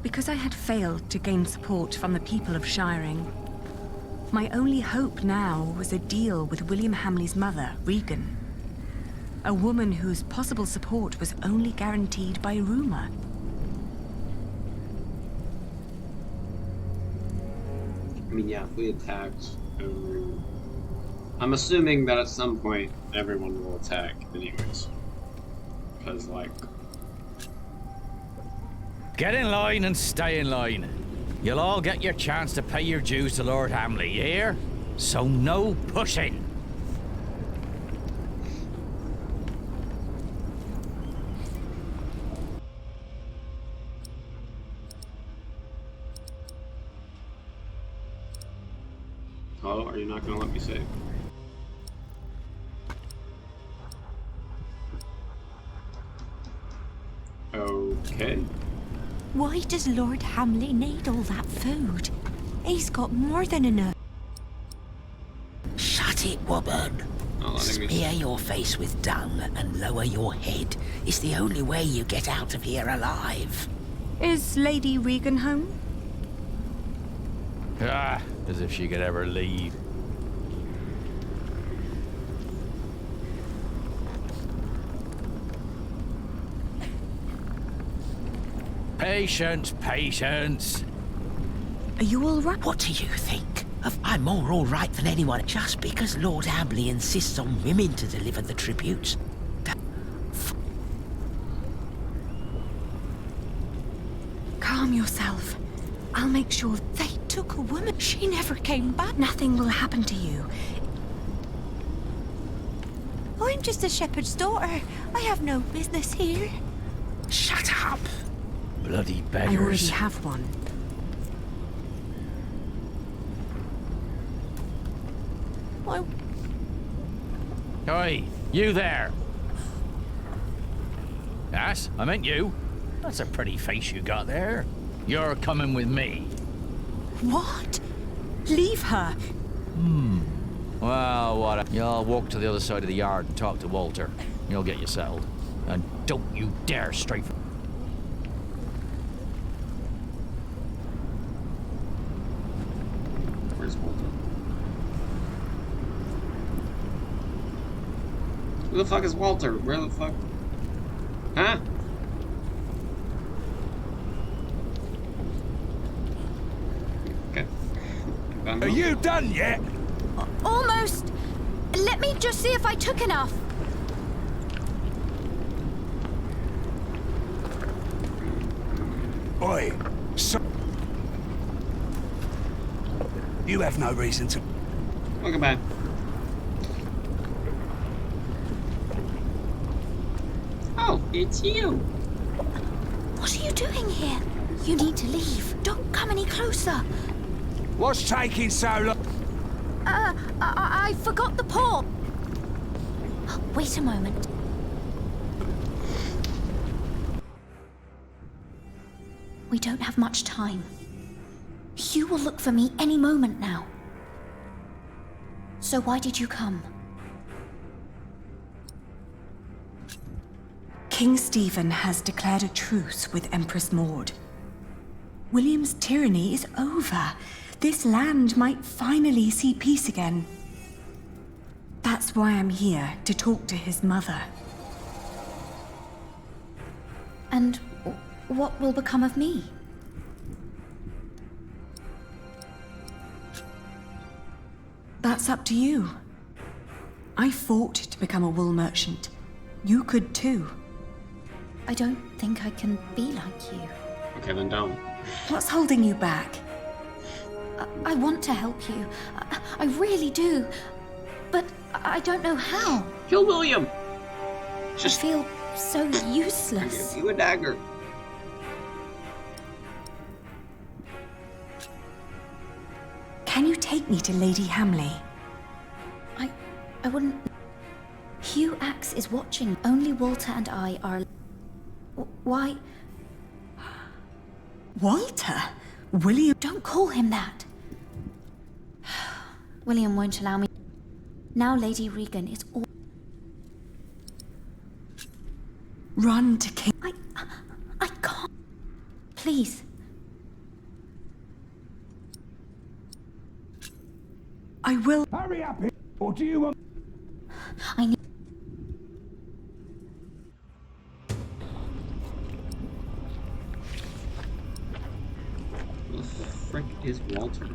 Because I had failed to gain support from the people of Shiring, my only hope now was a deal with William Hamley's mother, Regan. A woman whose possible support was only guaranteed by rumor. I mean, yeah, if we attacked I'm assuming that at some point everyone will attack anyways. Because, like... Get in line and stay in line. You'll all get your chance to pay your dues to Lord Hamley, you hear? So no pushing. Oh, are you not going to let me save? Okay. Why does Lord Hamley need all that food? He's got more than enough. Shut it, woman. Smear your face with dung and lower your head. It's the only way you get out of here alive. Is Lady Regan home? Ah, as if she could ever leave. Patience, patience. Are you all right? What do you think? I'm more all right than anyone just because Lord Hamley insists on women to deliver the tributes. Calm yourself. I'll make sure they took a woman. She never came back. Nothing will happen to you. I'm just a shepherd's daughter. I have no business here. Shut up. Bloody beggars. I already have one. Oi, you there. Yes, I meant you. That's a pretty face you got there. You're coming with me. What? Leave her. Well, what? You'll walk to the other side of the yard and talk to Walter. You'll get you settled. And don't you dare stray from... Where's Walter? Who the fuck is Walter? Where the fuck? Huh? Okay. Are you done yet? Almost. Let me just see if I took enough. Oi, so... You have no reason to... Welcome back. Oh, it's you. What are you doing here? You need to leave. Don't come any closer. What's taking so long? I forgot the port. Wait a moment. We don't have much time. You will look for me any moment now. So why did you come? King Stephen has declared a truce with Empress Maud. William's tyranny is over. This land might finally see peace again. That's why I'm here, to talk to his mother. And what will become of me? That's up to you. I fought to become a wool merchant. You could too. I don't think I can be like you. Okay, then don't. What's holding you back? I want to help you. I really do. But I don't know how. Kill William! Just feel so useless. Give you a dagger. take me to Lady Hamley? I wouldn't... Hugh Axe is watching. Only Walter and I are... Why... Walter? William... Don't call him that. William won't allow me. Now Lady Regan is all... Run to King... I can't... Please. I will... Hurry up, or do you want... I need... Who the frick is Walter?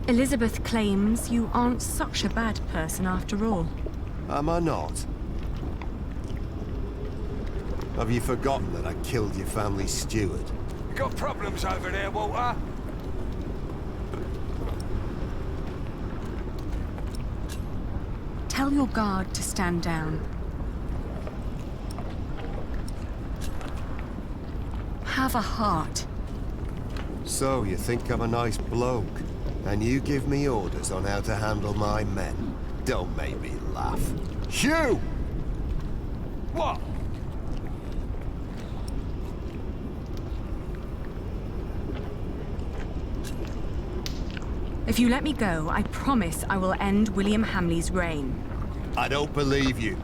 Elizabeth claims you aren't such a bad person after all. Am I not? Have you forgotten that I killed your family steward? You got problems over there, Walter? Tell your guard to stand down. Have a heart. So, you think I'm a nice bloke? And you give me orders on how to handle my men? Don't make me laugh. Hugh! What? If you let me go, I promise I will end William Hamley's reign. I don't believe you.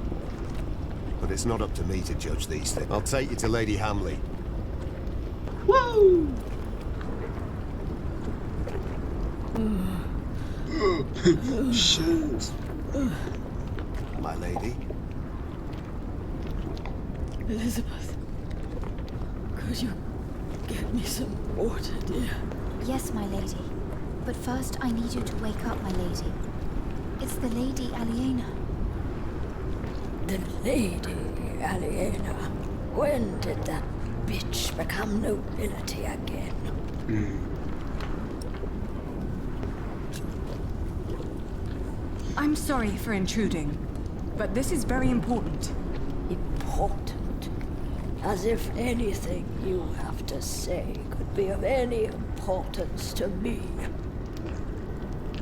But it's not up to me to judge these things. I'll take you to Lady Hamley. Woo! Shoes. My lady. Elizabeth, could you get me some water, dear? Yes, my lady. But first I need you to wake up, my lady. It's the Lady Aliena. The Lady Aliena. When did that bitch become nobility again? I'm sorry for intruding, but this is very important. Important? As if anything you have to say could be of any importance to me.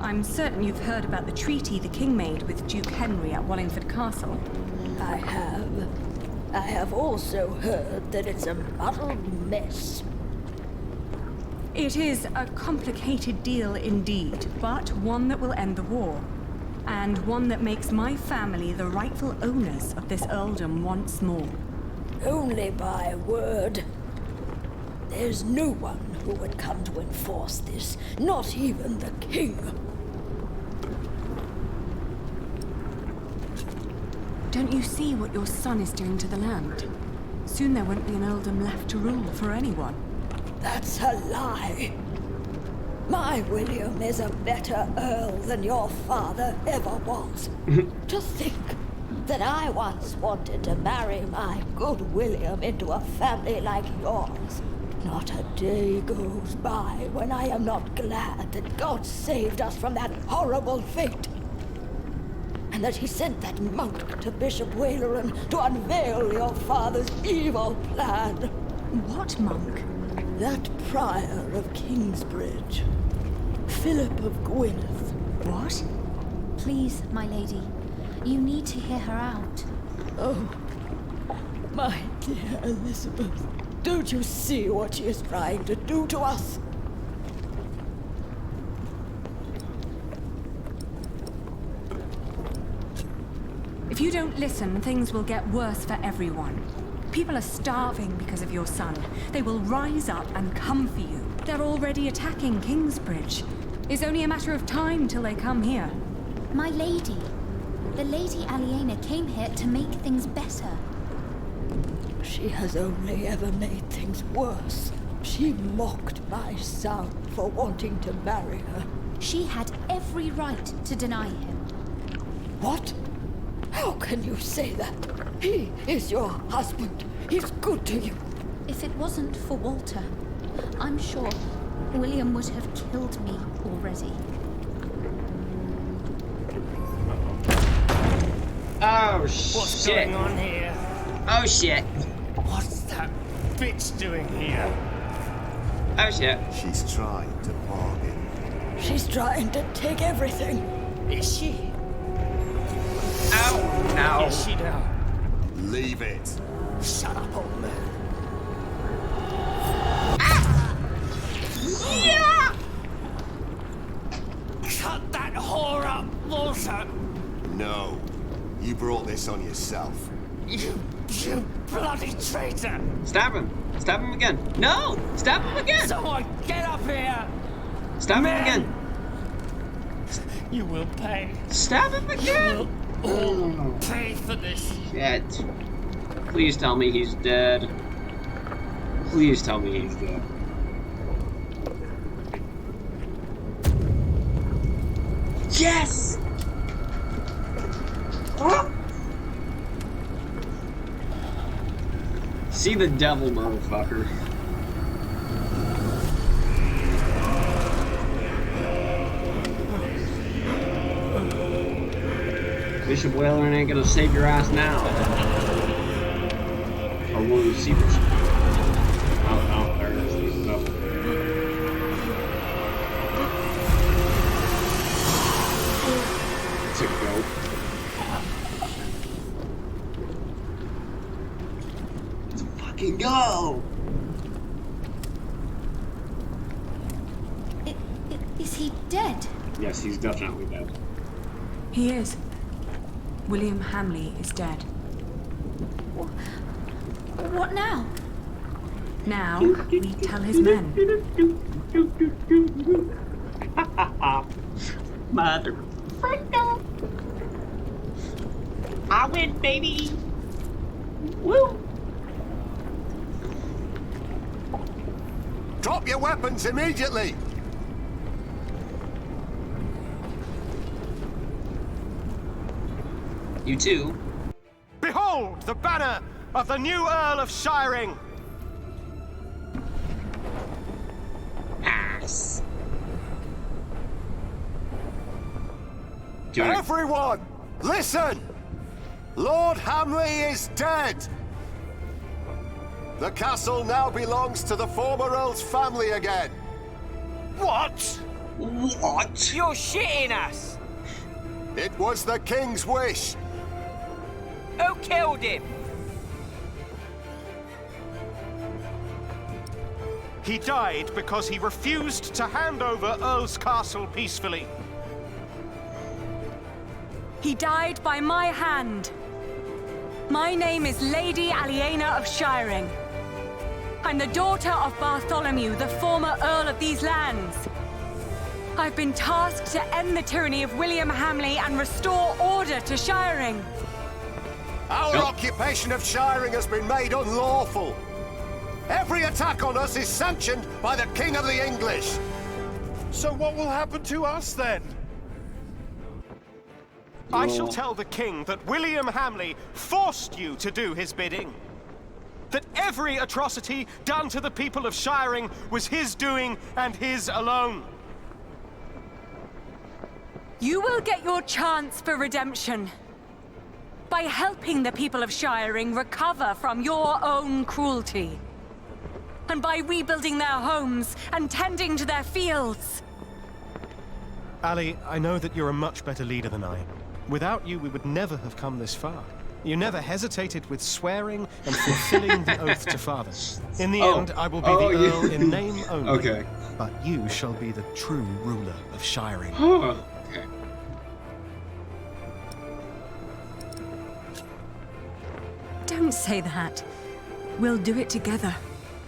I'm certain you've heard about the treaty the king made with Duke Henry at Wallingford Castle. I have. I have also heard that it's a muddled mess. It is a complicated deal indeed, but one that will end the war. And one that makes my family the rightful owners of this earldom once more. Only by word. There's no one who would come to enforce this, not even the king. Don't you see what your son is doing to the land? Soon there won't be an earldom left to rule for anyone. That's a lie. My William is a better earl than your father ever was. To think that I once wanted to marry my good William into a family like yours. Not a day goes by when I am not glad that God saved us from that horrible fate. And that he sent that monk to Bishop Waleran to unveil your father's evil plan. What monk? That prior of Kingsbridge. Philip of Gwynedd. What? Please, my lady. You need to hear her out. Oh, my dear Elizabeth. Don't you see what she is trying to do to us? If you don't listen, things will get worse for everyone. People are starving because of your son. They will rise up and come for you. They're already attacking Kingsbridge. It's only a matter of time till they come here. My lady. The Lady Aliena came here to make things better. She has only ever made things worse. She mocked my son for wanting to marry her. She had every right to deny him. What? How can you say that? He is your husband. He's good to you. If it wasn't for Walter, I'm sure William would have killed me already. Oh, What's shit. going on here? Oh, shit. What's that bitch doing here? Oh, shit. She's trying to bargain. She's trying to take everything. Is she? Ow, no. Is she now? Leave it. Shut up, old man. Yeah! Cut that whore up, Walter! No. You brought this on yourself. You bloody traitor! Stab him. Stab him again. No! Stab him again! Someone get up here! Stab him Man! again. You will pay. Stab him again! You will all pay for this. Shit. Please tell me he's dead. Please tell me he's dead. Yes! Ah! See the devil, motherfucker. Bishop Whaler ain't gonna save your ass now. Or will you see this? Oh, there it is. There's the devil. It's a goat. Let's fucking go! Is he dead? Yes, he's definitely dead. He is. William Hamley is dead. What now? Now, we tell his men. Mother freaker! I win, baby! Woo! Drop your weapons immediately! You too. Behold the banner of the new Earl of Shiring! Ass. Everyone, listen! Lord Hamley is dead! The castle now belongs to the former Earl's family again. What? What? You're shitting us! It was the King's wish. Who killed him? He died because he refused to hand over Earl's Castle peacefully. He died by my hand. My name is Lady Aliena of Shiring. I'm the daughter of Bartholomew, the former Earl of these lands. I've been tasked to end the tyranny of William Hamley and restore order to Shiring. Our occupation of Shiring has been made unlawful. Every attack on us is sanctioned by the King of the English. So what will happen to us then? I shall tell the king that William Hamley forced you to do his bidding. That every atrocity done to the people of Shiring was his doing and his alone. You will get your chance for redemption by helping the people of Shiring recover from your own cruelty. And by rebuilding their homes and tending to their fields. Ali, I know that you're a much better leader than I. Without you, we would never have come this far. You never hesitated with swearing and fulfilling the oath to father. In the end, I will be the Earl in name only. Okay. But you shall be the true ruler of Shiring. Okay. Don't say that. We'll do it together.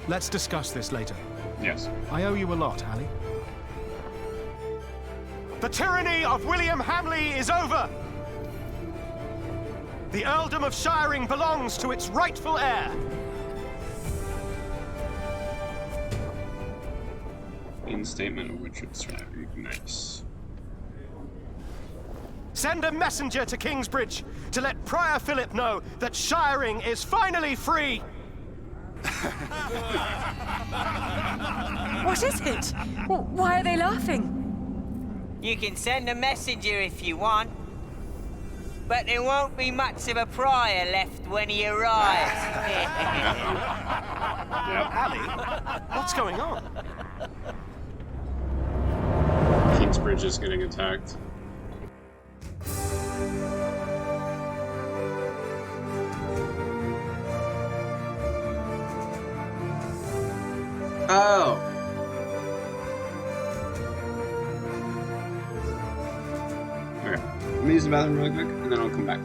Let's discuss this later. Yes. I owe you a lot, Ali. The tyranny of William Hamley is over! The Earldom of Shiring belongs to its rightful heir. Instatement of which it's nice. Send a messenger to Kingsbridge to let Prior Philip know that Shiring is finally free! What is it? Why are they laughing? You can send a messenger if you want. But there won't be much of a prior left when he arrives. Ali, what's going on? Kingsbridge is getting attacked. Oh. Okay. Let me use the bathroom really quick, and then I'll come back.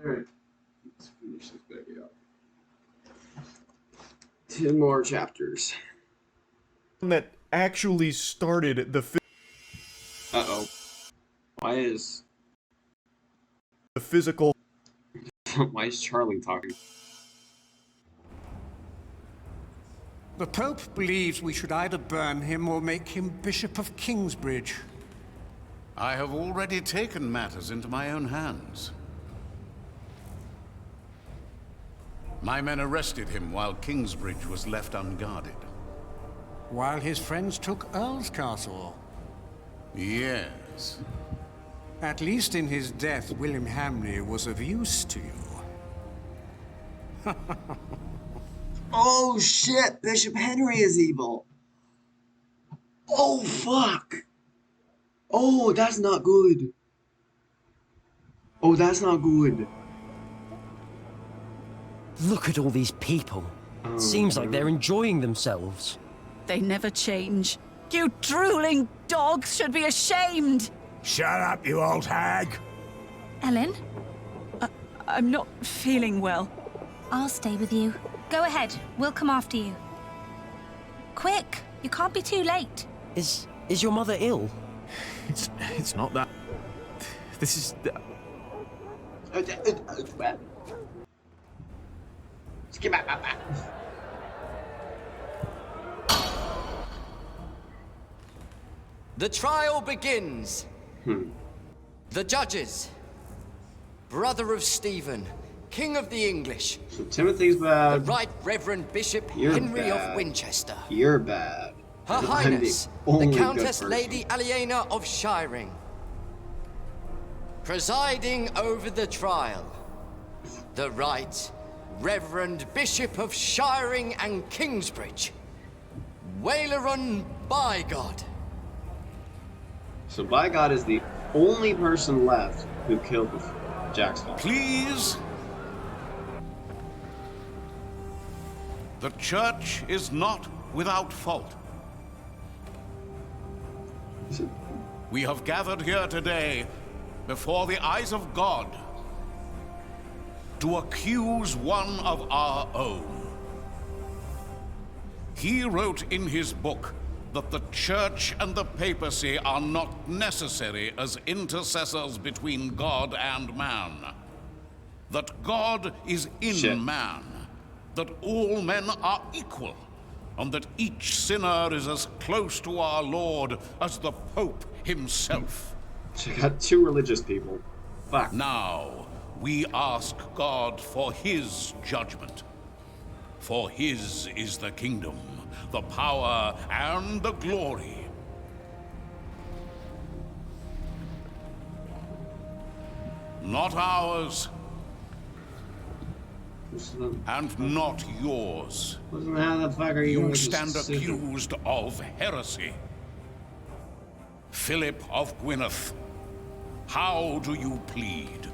Alright, let's finish this baby up. 10 more chapters. That actually started the Uh-oh. Why is... the physical... Why is Charlie talking? The Pope believes we should either burn him or make him Bishop of Kingsbridge. I have already taken matters into my own hands. My men arrested him while Kingsbridge was left unguarded. While his friends took Earl's Castle. Yes. At least in his death, William Hamley was of use to you. Oh shit! Bishop Henry is evil! Oh fuck! Oh, that's not good! Oh, that's not good! Look at all these people. Seems like they're enjoying themselves. They never change. You drooling dogs should be ashamed! Shut up, you old hag! Ellen? I'm not feeling well. I'll stay with you. Go ahead. We'll come after you. Quick! You can't be too late. Is your mother ill? It's not that. This is... The trial begins. The judges. Brother of Stephen, King of the English. So Timothy's bad. The Right Reverend Bishop You're Henry bad. of Winchester. You're bad. Her I'm Highness, the only the good Countess person. Lady Aliena of Shiring. Presiding over the trial, the Right Reverend Bishop of Shiring and Kingsbridge, Waileron Bygod. So Bygod is the only person left who killed Jack's father. Please. The church is not without fault. We have gathered here today before the eyes of God to accuse one of our own. He wrote in his book that the church and the papacy are not necessary as intercessors between God and man. That God is in man. That all men are equal. And that each sinner is as close to our Lord as the Pope himself. So you got two religious people. Fuck. Now, we ask God for his judgment. For his is the kingdom, the power, and the glory. Not ours. And not yours. How the fuck are you You gonna stand just accused of heresy. Philip of Gwynedd, how do you plead?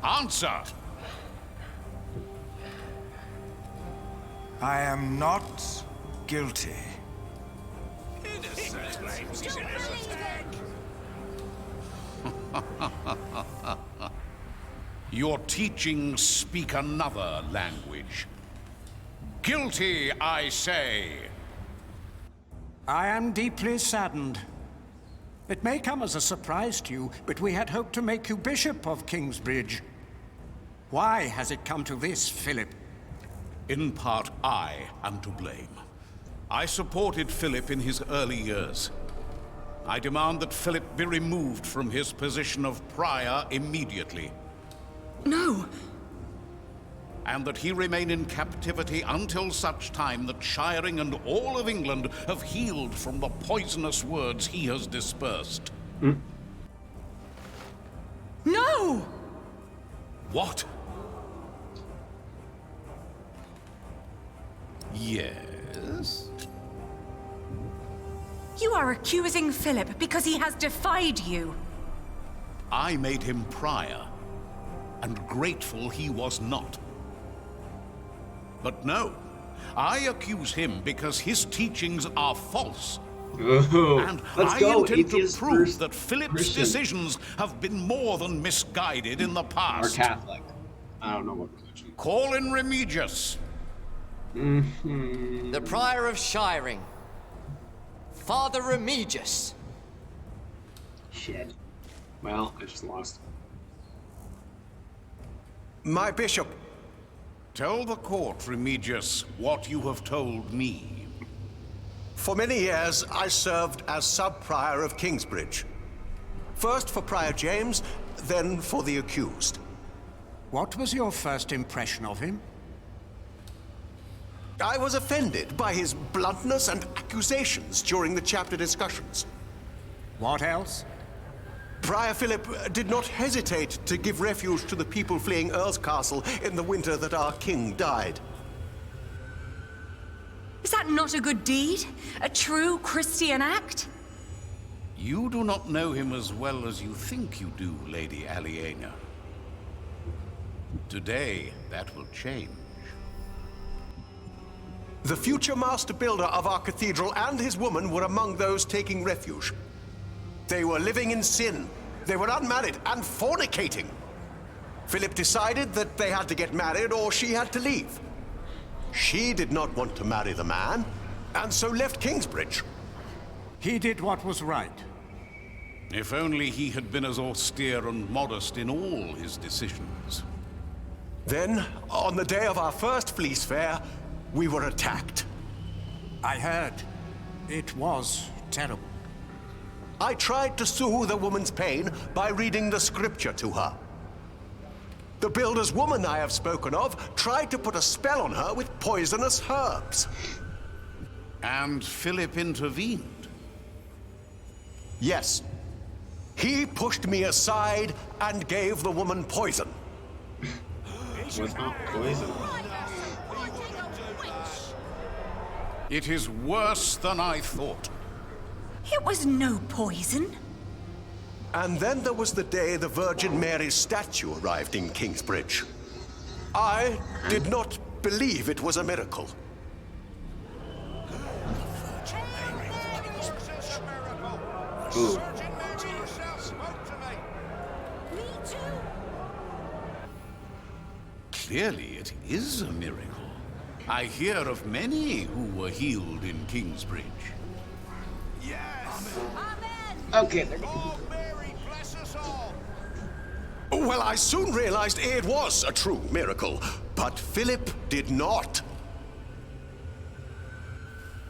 Answer! I am not guilty. Your teachings speak another language. Guilty, I say. I am deeply saddened. It may come as a surprise to you, but we had hoped to make you Bishop of Kingsbridge. Why has it come to this, Philip? In part, I am to blame. I supported Philip in his early years. I demand that Philip be removed from his position of prior immediately. No. And that he remain in captivity until such time that Shiring and all of England have healed from the poisonous words he has dispersed. No! What? Yes? You are accusing Philip because he has defied you. I made him prior, and grateful he was not. But no, I accuse him because his teachings are false. And I intend to prove that Philip's decisions have been more than misguided in the past. Or Catholic. I don't know what religion. Call in Remigius. The Prior of Shiring, Father Remigius. Shit. Well, I just lost. My bishop. Tell the court, Remigius, what you have told me. For many years, I served as sub-prior of Kingsbridge. First for Prior James, then for the accused. What was your first impression of him? I was offended by his bluntness and accusations during the chapter discussions. What else? Prior Philip did not hesitate to give refuge to the people fleeing Earl's Castle in the winter that our king died. Is that not a good deed? A true Christian act? You do not know him as well as you think you do, Lady Aliena. Today, that will change. The future master builder of our cathedral and his woman were among those taking refuge. They were living in sin. They were unmarried and fornicating. Philip decided that they had to get married or she had to leave. She did not want to marry the man, and so left Kingsbridge. He did what was right. If only he had been as austere and modest in all his decisions. Then, on the day of our first fleece fair, we were attacked. I heard. It was terrible. I tried to soothe the woman's pain by reading the scripture to her. The builder's woman I have spoken of tried to put a spell on her with poisonous herbs. And Philip intervened? Yes. He pushed me aside and gave the woman poison. It was not poison. It is worse than I thought. It was no poison. And then there was the day the Virgin Mary's statue arrived in Kingsbridge. I did not believe it was a miracle. Ooh. Clearly, it is a miracle. I hear of many who were healed in Kingsbridge. Okay. Well, I soon realized it was a true miracle, but Philip did not.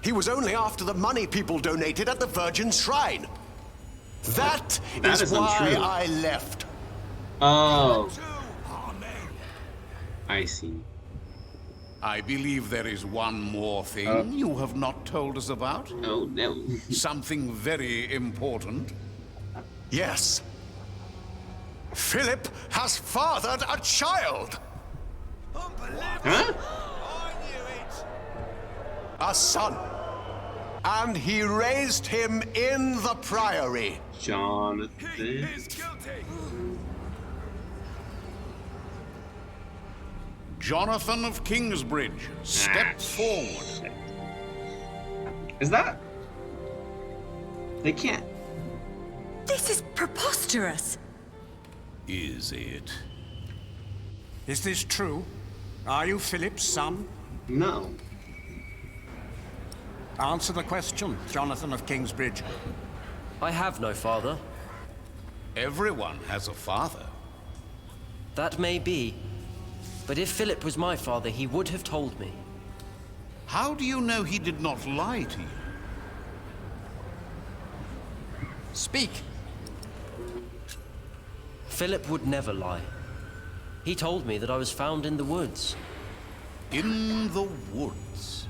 He was only after the money people donated at the Virgin's Shrine. That is why untrue. I left. Oh. I see. I believe there is one more thing you have not told us about. Oh, no. Something very important. Yes. Philip has fathered a child. Huh? A son. And he raised him in the priory. Jonathan. Jonathan of Kingsbridge, step forward. Shit. Is that? They can't. This is preposterous. Is it? Is this true? Are you Philip's son? No. Answer the question, Jonathan of Kingsbridge. I have no father. Everyone has a father. That may be. But if Philip was my father, he would have told me. How do you know he did not lie to you? Speak! Philip would never lie. He told me that I was found in the woods. In the woods?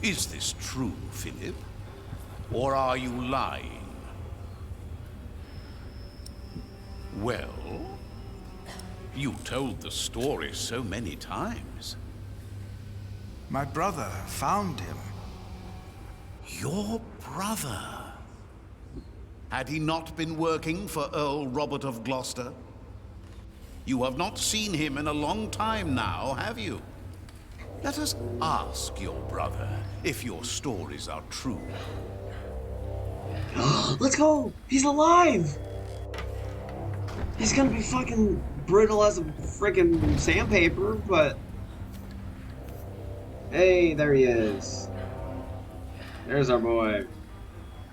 Is this true, Philip? Or are you lying? Well, you told the story so many times. My brother found him. Your brother? Had he not been working for Earl Robert of Gloucester? You have not seen him in a long time now, have you? Let us ask your brother if your stories are true. Let's go! He's alive! He's gonna be fucking brittle as a freaking sandpaper, but... Hey, there he is. There's our boy.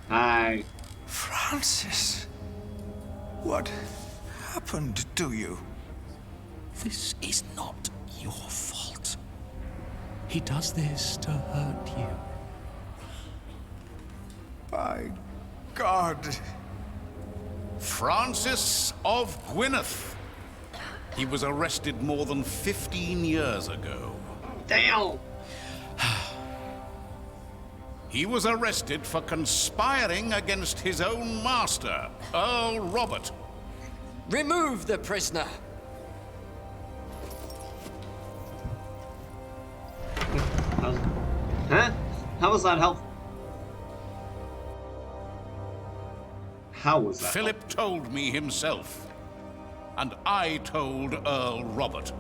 Hi. Francis, what happened to you? This is not your fault. He does this to hurt you. By God. Francis of Gwyneth. He was arrested more than 15 years ago. Damn! He was arrested for conspiring against his own master, Earl Robert. Remove the prisoner. Huh? How was that helpful? How was that? Philip told me himself, and I told Earl Robert.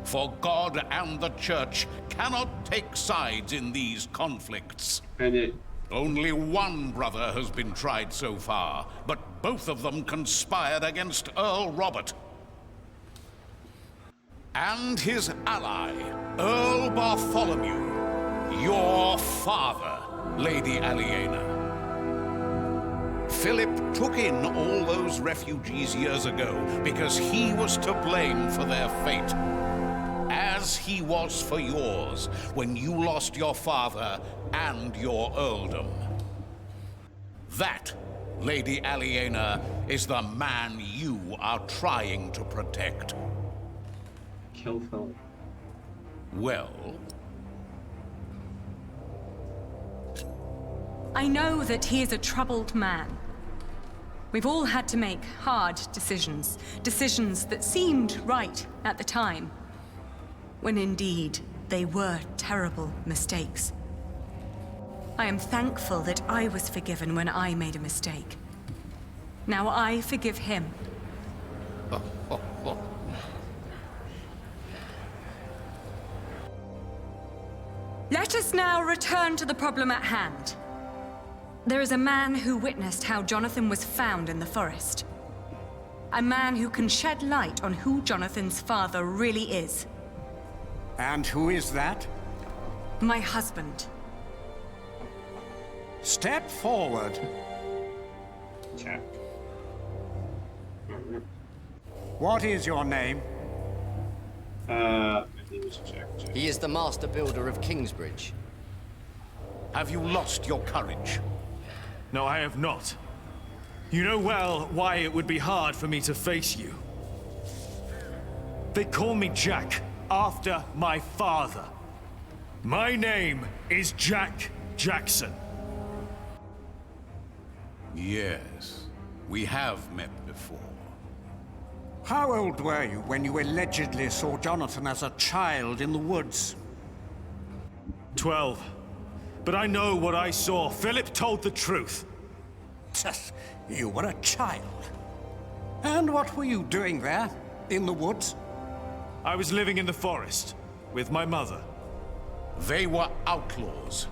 For God and the Church cannot take sides in these conflicts. And only one brother has been tried so far, but both of them conspired against Earl Robert. And his ally, Earl Bartholomew, your father, Lady Aliena. Philip took in all those refugees years ago because he was to blame for their fate. As he was for yours when you lost your father and your earldom. That, Lady Aliena, is the man you are trying to protect. Kill Philip. Well... I know that he is a troubled man. We've all had to make hard decisions. Decisions that seemed right at the time. When indeed, they were terrible mistakes. I am thankful that I was forgiven when I made a mistake. Now I forgive him. Let us now return to the problem at hand. There is a man who witnessed how Jonathan was found in the forest. A man who can shed light on who Jonathan's father really is. And who is that? My husband. Step forward. Check. What is your name? My name is Jack. He is the master builder of Kingsbridge. Have you lost your courage? No, I have not. You know well why it would be hard for me to face you. They call me Jack, after my father. My name is Jack Jackson. Yes, we have met before. How old were you when you allegedly saw Jonathan as a child in the woods? 12. But I know what I saw. Philip told the truth. You were a child. And what were you doing there, in the woods? I was living in the forest, with my mother. They were outlaws.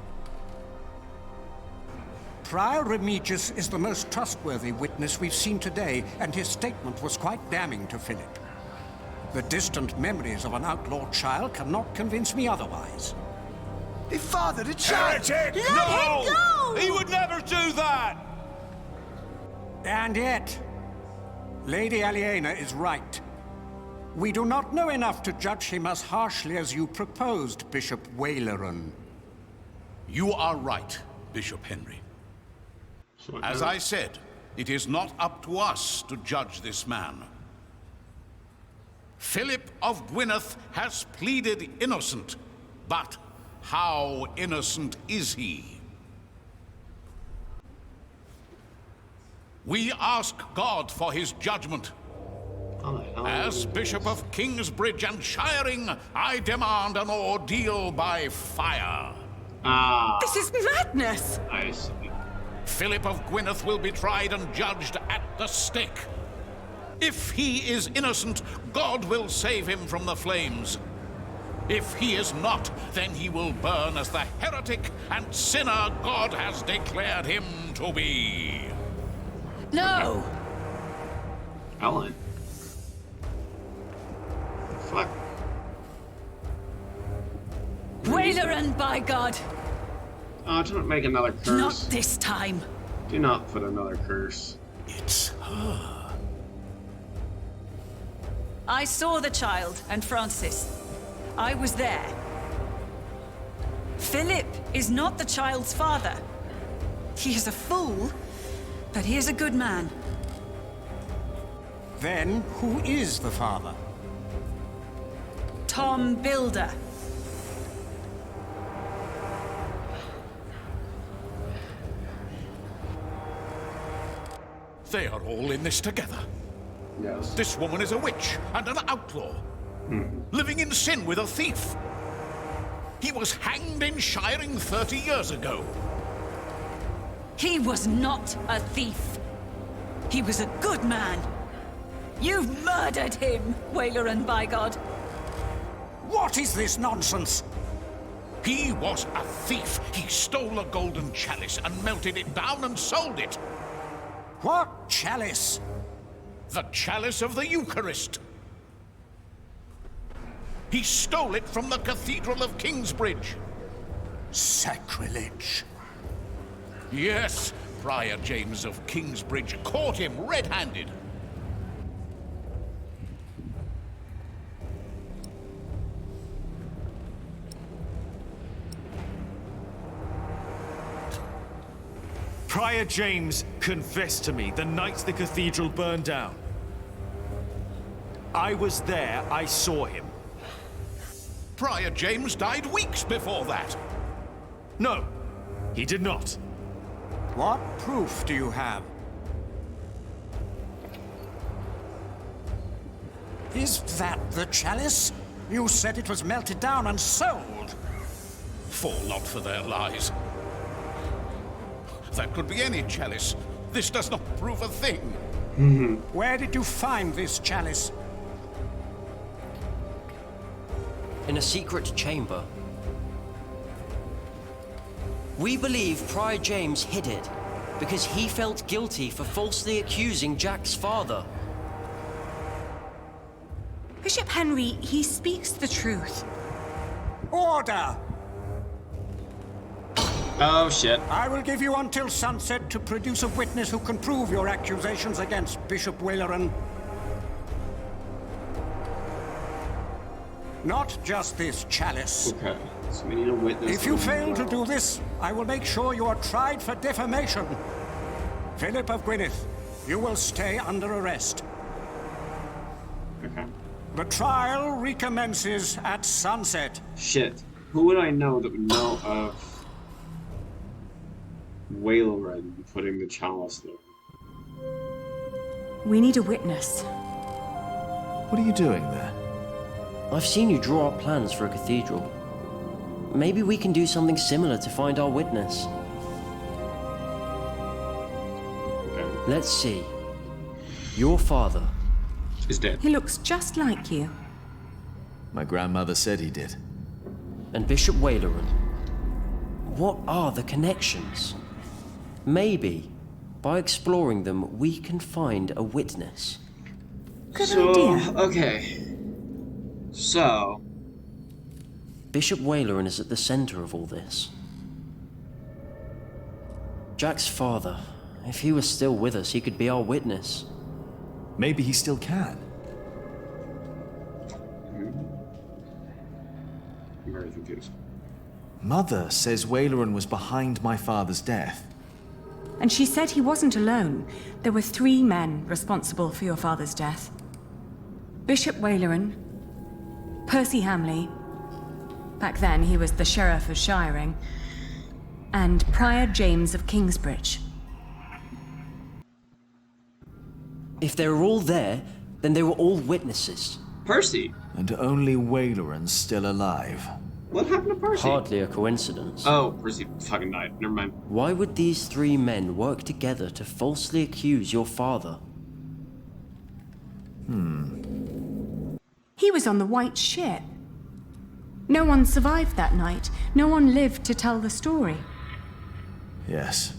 Prior Remigius is the most trustworthy witness we've seen today, and his statement was quite damning to Philip. The distant memories of an outlawed child cannot convince me otherwise. He fathered a child! Heretic! Let him go! He would never do that! And yet, Lady Aliena is right. We do not know enough to judge him as harshly as you proposed, Bishop Waleran. You are right, Bishop Henry. As I said, it is not up to us to judge this man. Philip of Gwynedd has pleaded innocent, but how innocent is he? We ask God for his judgment. As Bishop of Kingsbridge and Shiring, I demand an ordeal by fire. This is madness! I see. Philip of Gwynedd will be tried and judged at the stake. If he is innocent, God will save him from the flames. If he is not, then he will burn as the heretic and sinner God has declared him to be. No! Alan. Fuck. Waleran, by God! Oh, do not make another curse. Not this time. Do not put another curse. It's her. I saw the child and Francis. I was there. Philip is not the child's father. He is a fool, but he is a good man. Then, who is the father? Tom Builder. They are all in this together. Yes. This woman is a witch and an outlaw, living in sin with a thief. He was hanged in Shiring 30 years ago. He was not a thief. He was a good man. You've murdered him, Waleran, by God. What is this nonsense? He was a thief. He stole a golden chalice and melted it down and sold it. What chalice? The chalice of the Eucharist. He stole it from the Cathedral of Kingsbridge. Sacrilege. Yes, Prior James of Kingsbridge caught him red-handed. Prior James confessed to me the night the cathedral burned down. I was there, I saw him. Prior James died weeks before that. No, he did not. What proof do you have? Is that the chalice? You said it was melted down and sold. Fall not for their lies. That could be any chalice. This does not prove a thing. Where did you find this chalice? In a secret chamber. We believe Prior James hid it because he felt guilty for falsely accusing Jack's father. Bishop Henry, he speaks the truth. Order! Oh, shit. I will give you until sunset to produce a witness who can prove your accusations against Bishop Waleran. Not just this chalice. Okay, so we need a witness. If you fail to do this, I will make sure you are tried for defamation. Philip of Gwynedd, you will stay under arrest. Okay. The trial recommences at sunset. Shit. Who would I know that would know of Whalerin putting the chalice there. We need a witness. What are you doing there? I've seen you draw up plans for a cathedral. Maybe we can do something similar to find our witness. Okay. Let's see. Your father is dead. He looks just like you. My grandmother said he did. And Bishop Whalerin. What are the connections? Maybe, by exploring them, we can find a witness. Good idea. Okay. So... Bishop Whalerin is at the center of all this. Jack's father, if he was still with us, he could be our witness. Maybe he still can. I'm very confused. Mother says Whalerin was behind my father's death. And she said he wasn't alone. There were 3 men responsible for your father's death. Bishop Whalerin, Percy Hamley, back then he was the Sheriff of Shiring, and Prior James of Kingsbridge. If they were all there, then they were all witnesses. Percy! And only Whalerin's still alive. What happened to Percy? Hardly a coincidence. Oh, Percy fucking died. Never mind. Why would these 3 men work together to falsely accuse your father? He was on the White Ship. No one survived that night. No one lived to tell the story. Yes.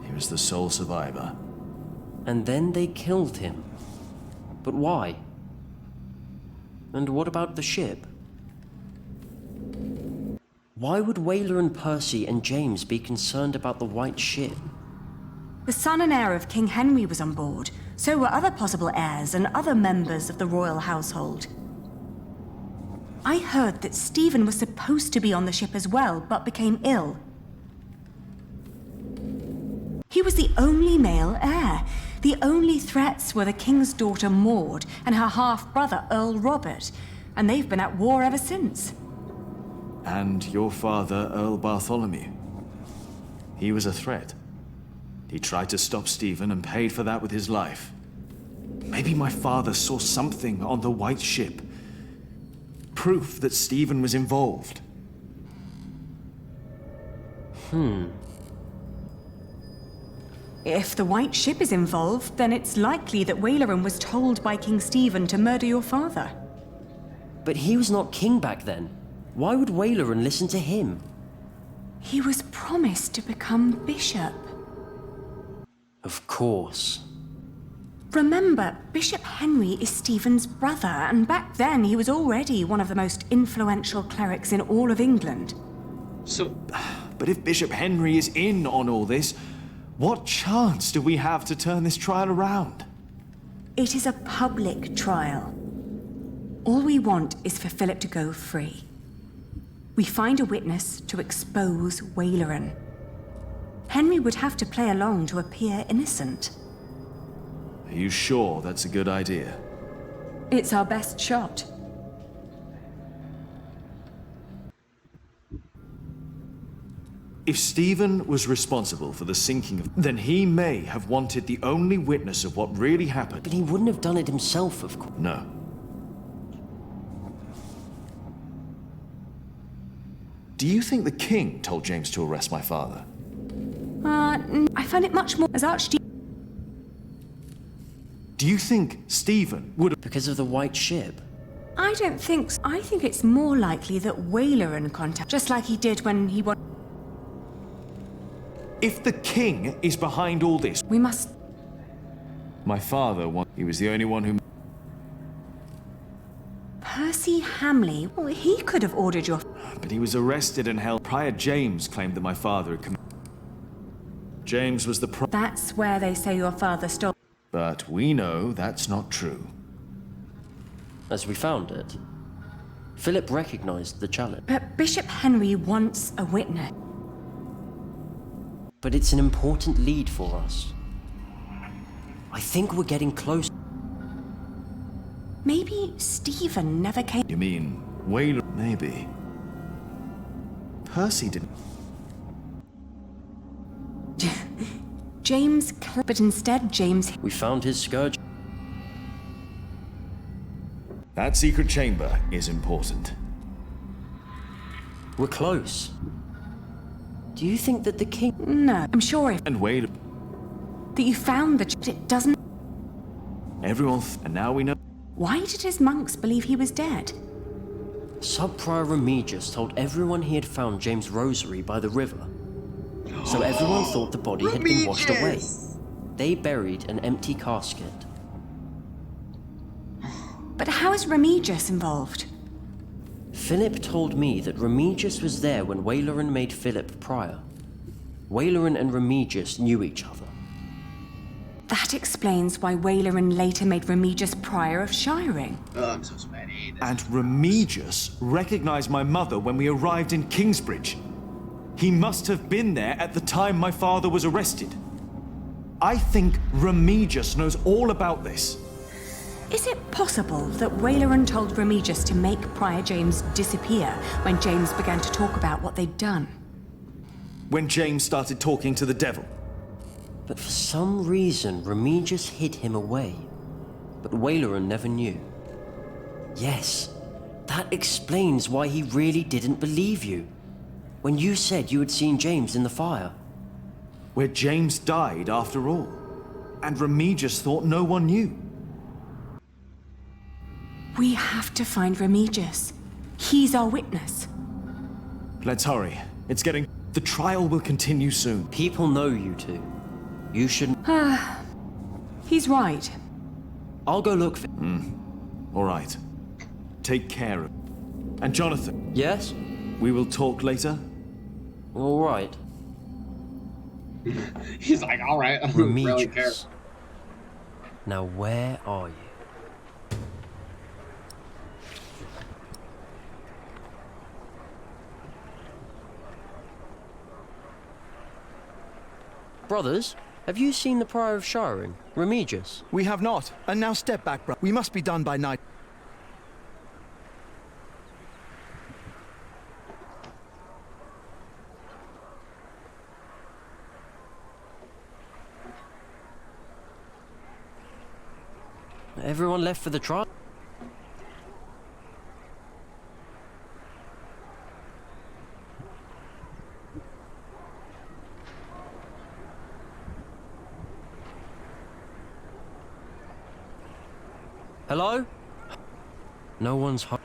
He was the sole survivor. And then they killed him. But why? And what about the ship? Why would Whaler Percy and James be concerned about the White Ship? The son and heir of King Henry was on board. So were other possible heirs and other members of the royal household. I heard that Stephen was supposed to be on the ship as well, but became ill. He was the only male heir. The only threats were the king's daughter Maud and her half-brother Earl Robert, and they've been at war ever since. And your father, Earl Bartholomew. He was a threat. He tried to stop Stephen and paid for that with his life. Maybe my father saw something on the White Ship. Proof that Stephen was involved. If the White Ship is involved, then it's likely that Whalerin was told by King Stephen to murder your father. But he was not king back then. Why would Whalerin listen to him? He was promised to become bishop. Of course. Remember, Bishop Henry is Stephen's brother, and back then he was already one of the most influential clerics in all of England. So... But if Bishop Henry is in on all this, what chance do we have to turn this trial around? It is a public trial. All we want is for Philip to go free. We find a witness to expose Whalerin. Henry would have to play along to appear innocent. Are you sure that's a good idea? It's our best shot. If Stephen was responsible for the sinking of... then he may have wanted the only witness of what really happened. But he wouldn't have done it himself, of course. No. Do you think the king told James to arrest my father? I find it much more as Archdeacon. Do you think Stephen would have... Because of the White Ship? I don't think so. I think it's more likely that Whalerin contacted, just like he did when he was... If the king is behind all this... We must... My father, he was the only one who... Percy Hamley? Well, he could have ordered your... But he was arrested and held. Prior James claimed that my father had committed... James was the That's where they say your father stole... But we know that's not true. As we found it, Philip recognized the challenge. But Bishop Henry wants a witness. But it's an important lead for us. I think we're getting close. Maybe Stephen never came... You mean Whaler? Maybe. Percy didn't... James, but instead James... We found his scourge. That secret chamber is important. We're close. Do you think that the king... No, I'm sure if... And wait... That you found the... It doesn't... Everyone... And now we know... Why did his monks believe he was dead? Sub-Prior Remigius told everyone he had found James' rosary by the river. So everyone thought the body had been washed away. They buried an empty casket. But how is Remigius involved? Philip told me that Remigius was there when Waleran made Philip prior. Waleran and Remigius knew each other. That explains why Waleran later made Remigius prior of Shiring. Oh, I'm so sweaty. And Remigius recognized my mother when we arrived in Kingsbridge. He must have been there at the time my father was arrested. I think Remigius knows all about this. Is it possible that Waleran told Remigius to make Prior James disappear when James began to talk about what they'd done? When James started talking to the devil. But for some reason, Remigius hid him away. But Waleran never knew. Yes, that explains why he really didn't believe you. When you said you had seen James in the fire. Where James died after all. And Remigius thought no one knew. We have to find Remigius. He's our witness. Let's hurry. It's getting... The trial will continue soon. People know you two. You shouldn't... He's right. I'll go look for... All right. Take care of... And Jonathan. Yes? We will talk later? All right. He's like, all right. I don't really care. Now where are you? Brothers, have you seen the Prior of Shiring, Remigius? We have not. And now step back, bro. We must be done by night. Everyone left for the trial? Hello? No one's home.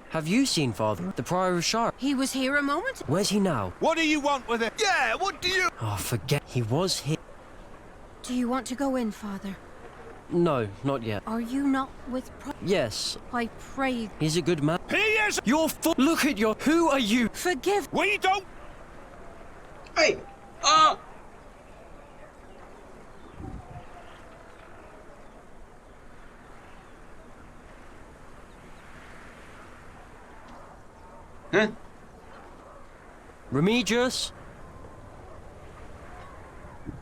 Have you seen Father, the Prior of Shire? He was here a moment. Where's he now? What do you want with it? Yeah, what do you... Oh, forget. He was here. Do you want to go in, Father? No, not yet. Are you not with Yes. I pray. He's a good man. He is... You're Look at your... Who are you? Forgive... We don't... Hey! Huh? Remigius?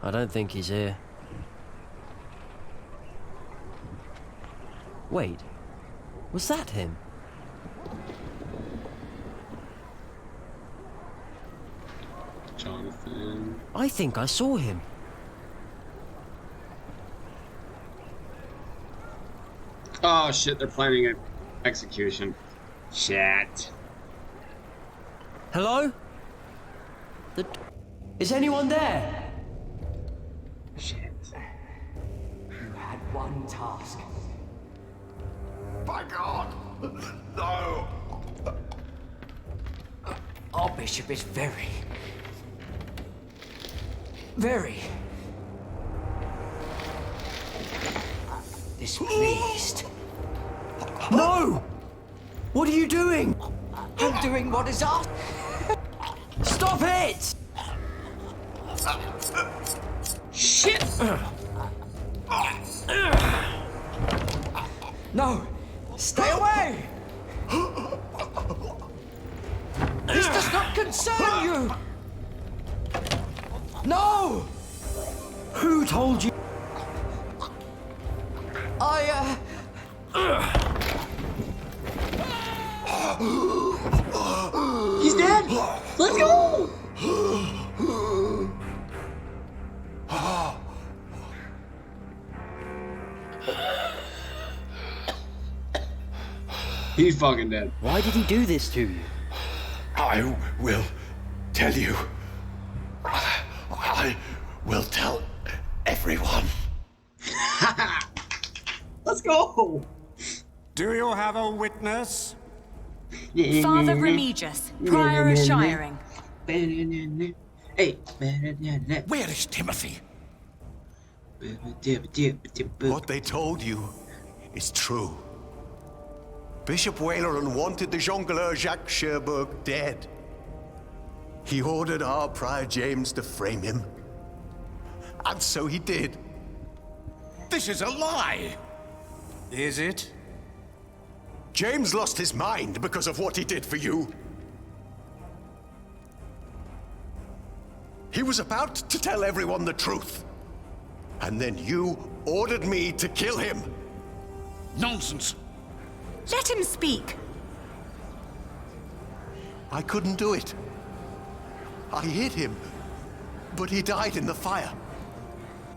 I don't think he's here. Wait, was that him? Jonathan. I think I saw him. Oh shit, they're planning an execution. Shit. Hello? Is anyone there? Shit. You had one task. By God! No! Our bishop is very displeased. No! What are you doing? I'm doing what is asked. Stop it! Shit! No! Stay away! This does not concern you! No! Who told you? He's dead! Let's go! He's fucking dead. Why did he do this to you? I will tell you. I will tell everyone. Let's go! Do you have a witness? Father Remigius, Prior of Shiring. Hey. Where is Timothy? What they told you is true. Bishop Waleran wanted the jongleur Jacques Cherbourg dead. He ordered our Prior James to frame him. And so he did. This is a lie! Is it? James lost his mind because of what he did for you. He was about to tell everyone the truth. And then you ordered me to kill him. Nonsense. Let him speak. I couldn't do it. I hit him, but he died in the fire.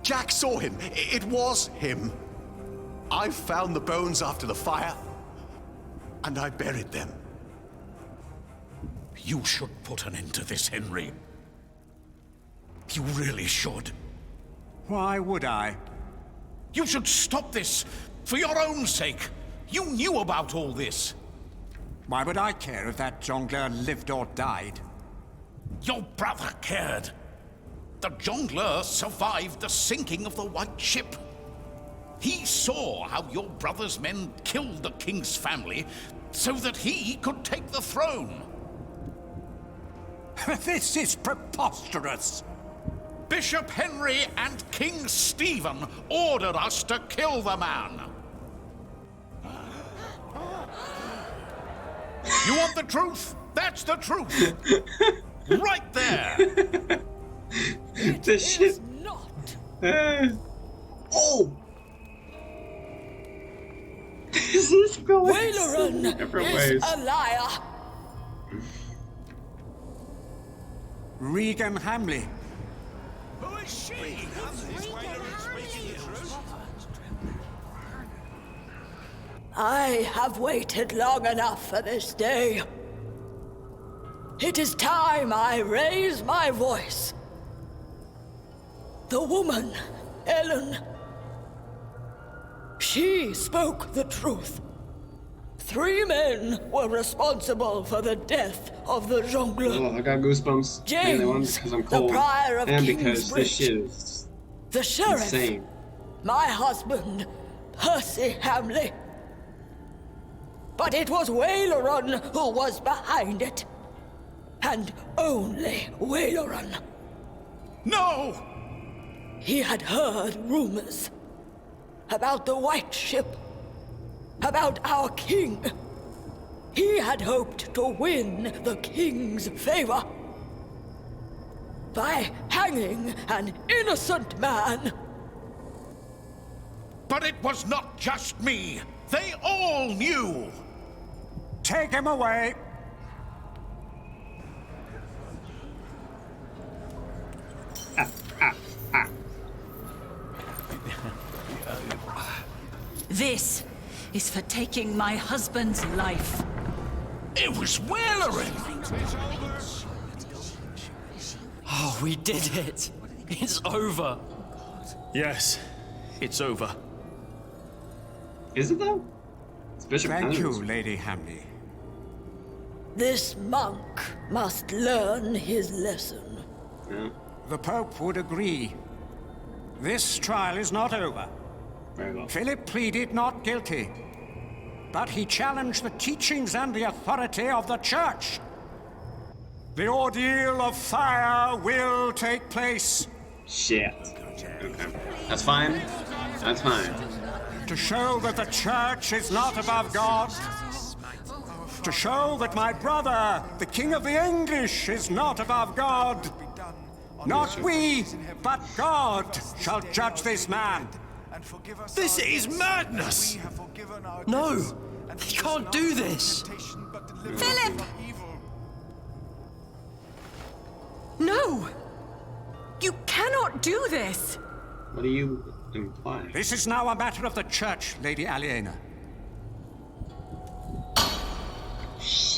Jack saw him. It was him. I found the bones after the fire, and I buried them. You should put an end to this, Henry. You really should. Why would I? You should stop this, for your own sake. You knew about all this. Why would I care if that jongleur lived or died? Your brother cared. The jongleur survived the sinking of the White Ship. He saw how your brother's men killed the king's family so that he could take the throne. This is preposterous. Bishop Henry and King Stephen ordered us to kill the man. You want the truth? That's the truth. Right there. This shit. Oh. This is going Waleran different is ways. a liar. Regan Hamley. Who is she? I have waited long enough for this day. It is time I raise my voice. The woman, Ellen, she spoke the truth. 3 men were responsible for the death of the jongleur. Oh, I got goosebumps. Mainly one James, because I'm the cold, prior of and because Kingsbridge. this shit is The sheriff, insane. my husband, Percy Hamley. But it was Waleran who was behind it. And only Waleran. No! He had heard rumors about the White Ship, about our king. He had hoped to win the king's favor by hanging an innocent man. But it was not just me. They all knew. Take him away. This is for taking my husband's life. It was Waleran! Oh, we did it. It's over. Yes, it's over. Is it though? It's Bishop Thank Henry's. you, Lady Hamley. This monk must learn his lesson. Yeah. The Pope would agree. This trial is not over. Very well. Philip pleaded not guilty, but he challenged the teachings and the authority of the Church. The ordeal of fire will take place. Shit. Okay. That's fine. That's fine. To show that the Church is not above God. To show that my brother, the King of the English, is not above God. Not we, but God shall judge this man. This is madness! No! He can't do this! Philip! No! You cannot do this! What do you imply? This is now a matter of the Church, Lady Aliena.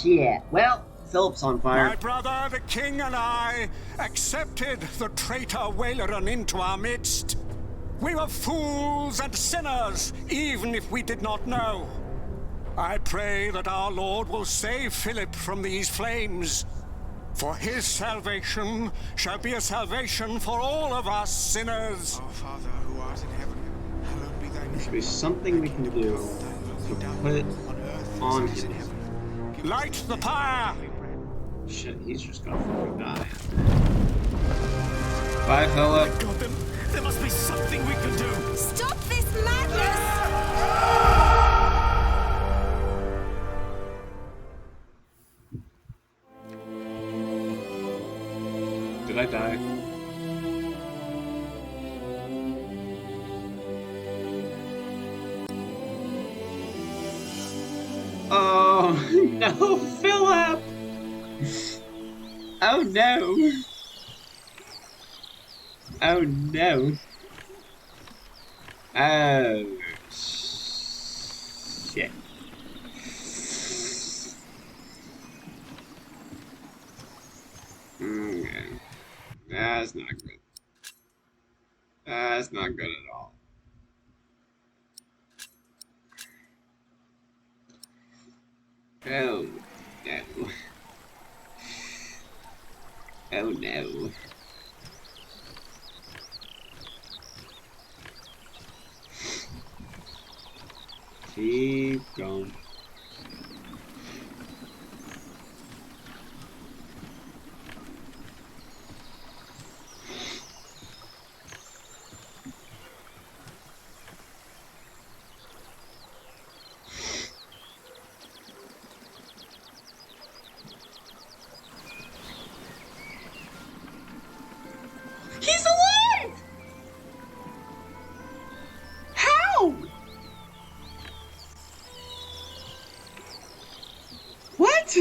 shit. Well, Philip's on fire. My brother, the king, and I accepted the traitor Waleran into our midst. We were fools and sinners, even if we did not know. I pray that our Lord will save Philip from these flames, for his salvation shall be a salvation for all of us sinners. Our Father who art in heaven, hallowed be thy name. There should be something we can do to put it on him. Light the pyre! Shit, he's just gonna fucking die. Bye, Philip. There must be something we can do. Stop this madness! Did I die? Oh, no, Philip! Oh, no. Oh, no. Oh, shit. Okay. That's not good. That's not good at all. Oh, no. Oh, no. Keep going. He's alive! How? What?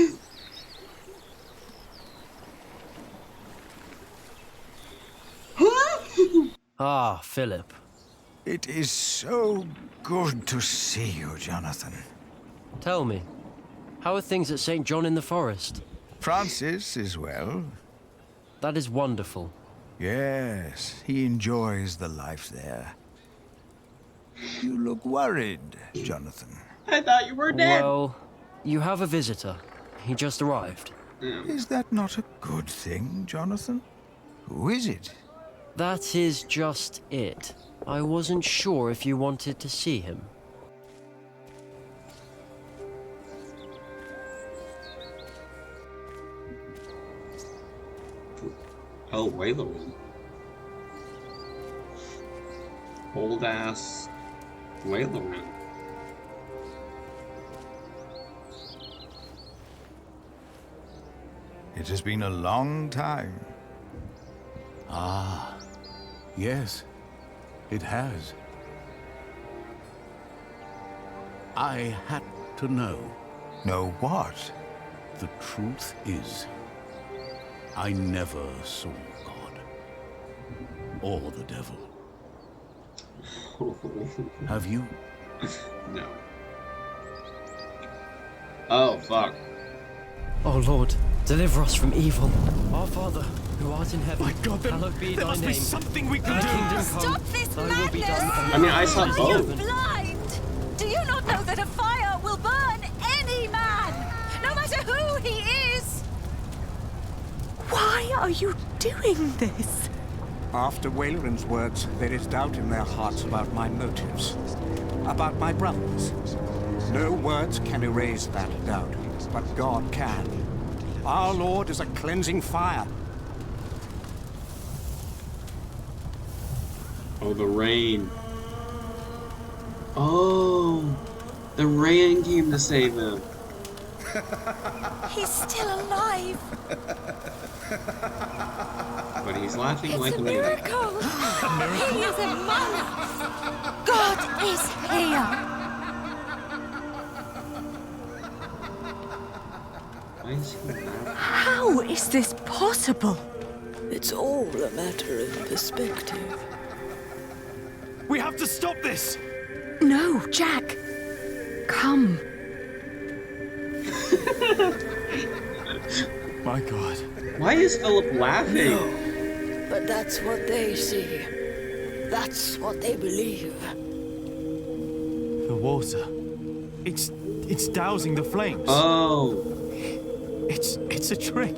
Huh? Ah, Philip. It is so good to see you, Jonathan. Tell me, how are things at St. John in the Forest? Francis is well. That is wonderful. Yes, he enjoys the life there. You look worried, Jonathan. I thought you were dead. Well, you have a visitor. He just arrived. Is that not a good thing, Jonathan? Who is it? That is just it. I wasn't sure if you wanted to see him. Oh, Wayland. Old ass Wayland. It has been a long time. Ah, yes, it has. I had to know. Know what? The truth is, I never saw God. Or the devil. Have you? No. Oh, fuck. Oh Lord, deliver us from evil. Our Father, who art in heaven, My God, hallowed be there thy must name. be something we can Thy do. kingdom come, Stop this thy will be done on I mean, I saw earth as it is in both. heaven. Blind! Do you not know that a fire will burn any man, no matter who he is? Why are you doing this? After Waleran's words, there is doubt in their hearts about my motives, about my brothers. No words can erase that doubt, but God can. Our Lord is a cleansing fire. Oh, the rain. Oh, the rain came to save him. He's still alive. But he's laughing It's like a a baby. miracle. He is among us. God is here. Why is he laughing? How is this possible? It's all a matter of perspective. We have to stop this. No, Jack. Come. My God. Why is Philip laughing? No, but that's what they see. That's what they believe. The water. It's dousing the flames. Oh. It's a trick.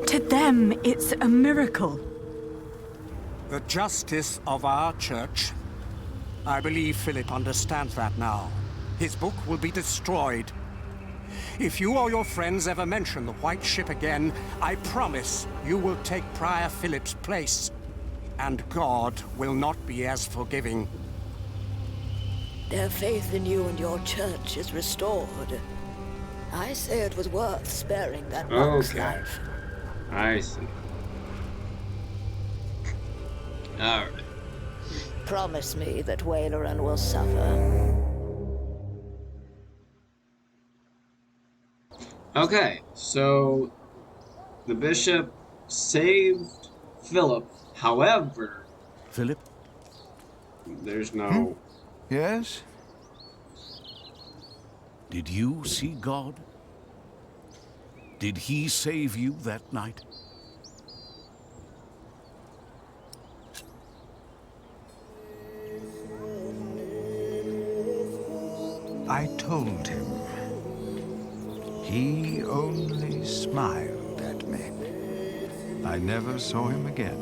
To them, it's a miracle. The justice of our church. I believe Philip understands that now. His book will be destroyed. If you or your friends ever mention the White Ship again, I promise you will take Prior Philip's place. And God will not be as forgiving. Their faith in you and your church is restored. I say it was worth sparing that monk's life. I see. Alright. Promise me that Waileran will suffer. Okay, so the bishop saved Philip. However, Philip? There's no... Yes? Did you see God? Did he save you that night? I told him. He only smiled at me. I never saw him again,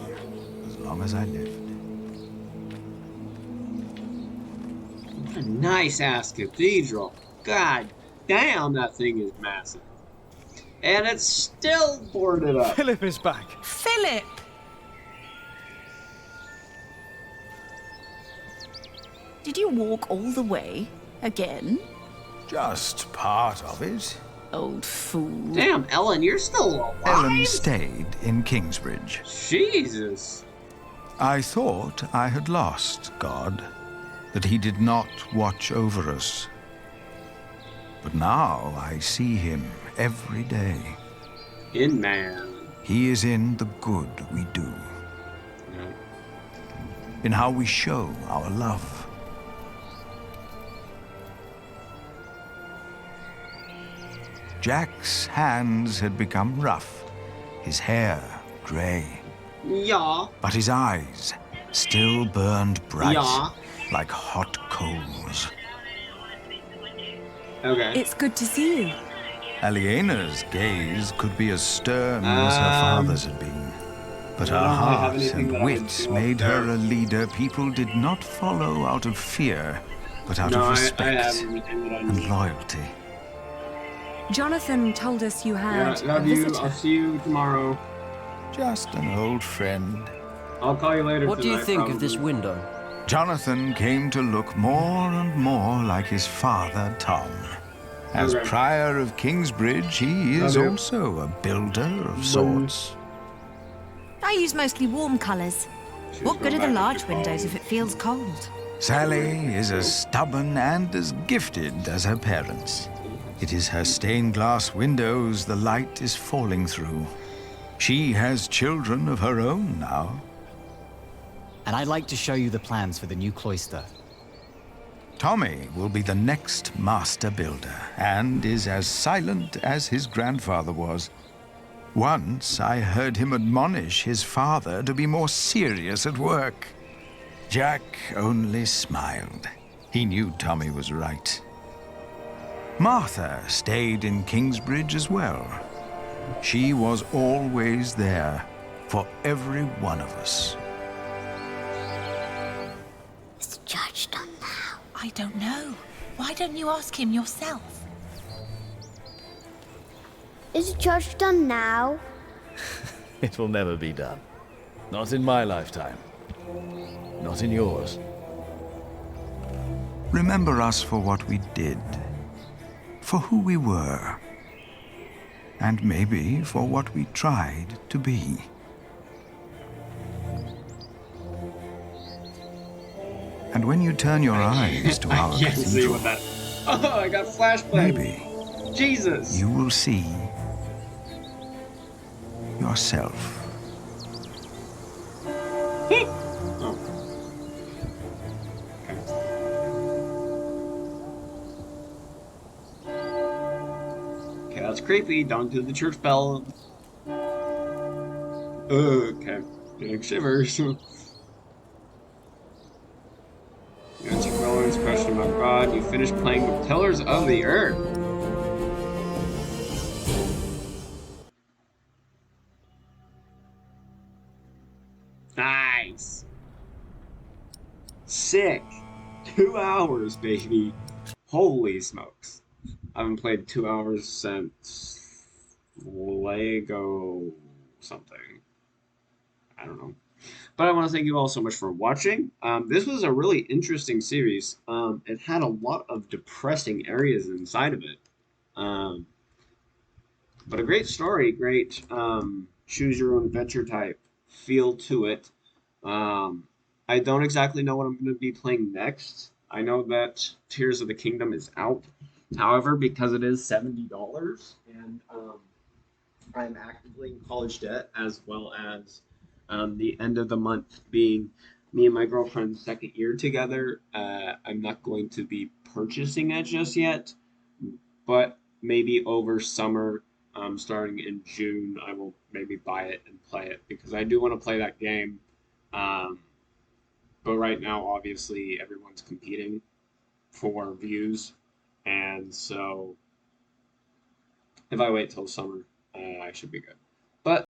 as long as I lived. What a nice-ass cathedral. God damn, that thing is massive. And it's still boarded up. Philip is back. Philip! Did you walk all the way? Again? Just part of it. Old fool. Damn, Ellen, you're still alive? Ellen stayed in Kingsbridge. Jesus. I thought I had lost God, that he did not watch over us. But now I see him every day. In man. He is in the good we do. Yeah. In how we show our love. Jack's hands had become rough, his hair gray. Yeah. But his eyes still burned bright, Yeah. like hot coals. Okay. It's good to see you. Aliena's gaze could be as stern as her father's had been. But her I don't really have heart anything that and I can wit do made up her there. a leader people did not follow out of fear, but out No, of I respect have everything that I and need. loyalty. Jonathan told us you Yeah, had a love you. visitor. I'll see you tomorrow. Just an old friend. I'll call you later What do you tonight, think of this probably. window? Jonathan came to look more and more like his father, Tom. As Okay. Prior of Kingsbridge, he is Okay. also a builder of sorts. I use mostly warm colours. What good are the large windows if it feels cold? Sally is as stubborn and as gifted as her parents. It is her stained glass windows the light is falling through. She has children of her own now. And I'd like to show you the plans for the new cloister. Tommy will be the next master builder and is as silent as his grandfather was. Once I heard him admonish his father to be more serious at work. Jack only smiled. He knew Tommy was right. Martha stayed in Kingsbridge as well. She was always there for every one of us. Is the judge done now? I don't know. Why don't you ask him yourself? Is the judge done now? It will never be done. Not in my lifetime. Not in yours. Remember us for what we did, for who we were, and maybe for what we tried to be. And when you turn your eyes to our I can't see cathedral, what that... Oh, I got flashbang. maybe Jesus. you will see yourself. Oh. Okay, That's creepy. Don't do the church bell. Okay. Getting shivers. Answer Roland's question about God. You finished playing with Tillers of the Earth. Nice. Sick. 2 hours, baby. Holy smokes. I haven't played 2 hours since Lego something. I don't know. But I want to thank you all so much for watching. This was a really interesting series. It had a lot of depressing areas inside of it. Um, but a great story, great choose your own adventure type feel to it. I don't exactly know what I'm going to be playing next. I know that Tears of the Kingdom is out. However, because it is $70 and I'm actively in college debt, as well as the end of the month being me and my girlfriend's second year together, I'm not going to be purchasing it just yet, but maybe over summer, starting in June, I will maybe buy it and play it because I do want to play that game. Um, but right now, obviously, everyone's competing for views, and so if I wait till summer, I should be good. But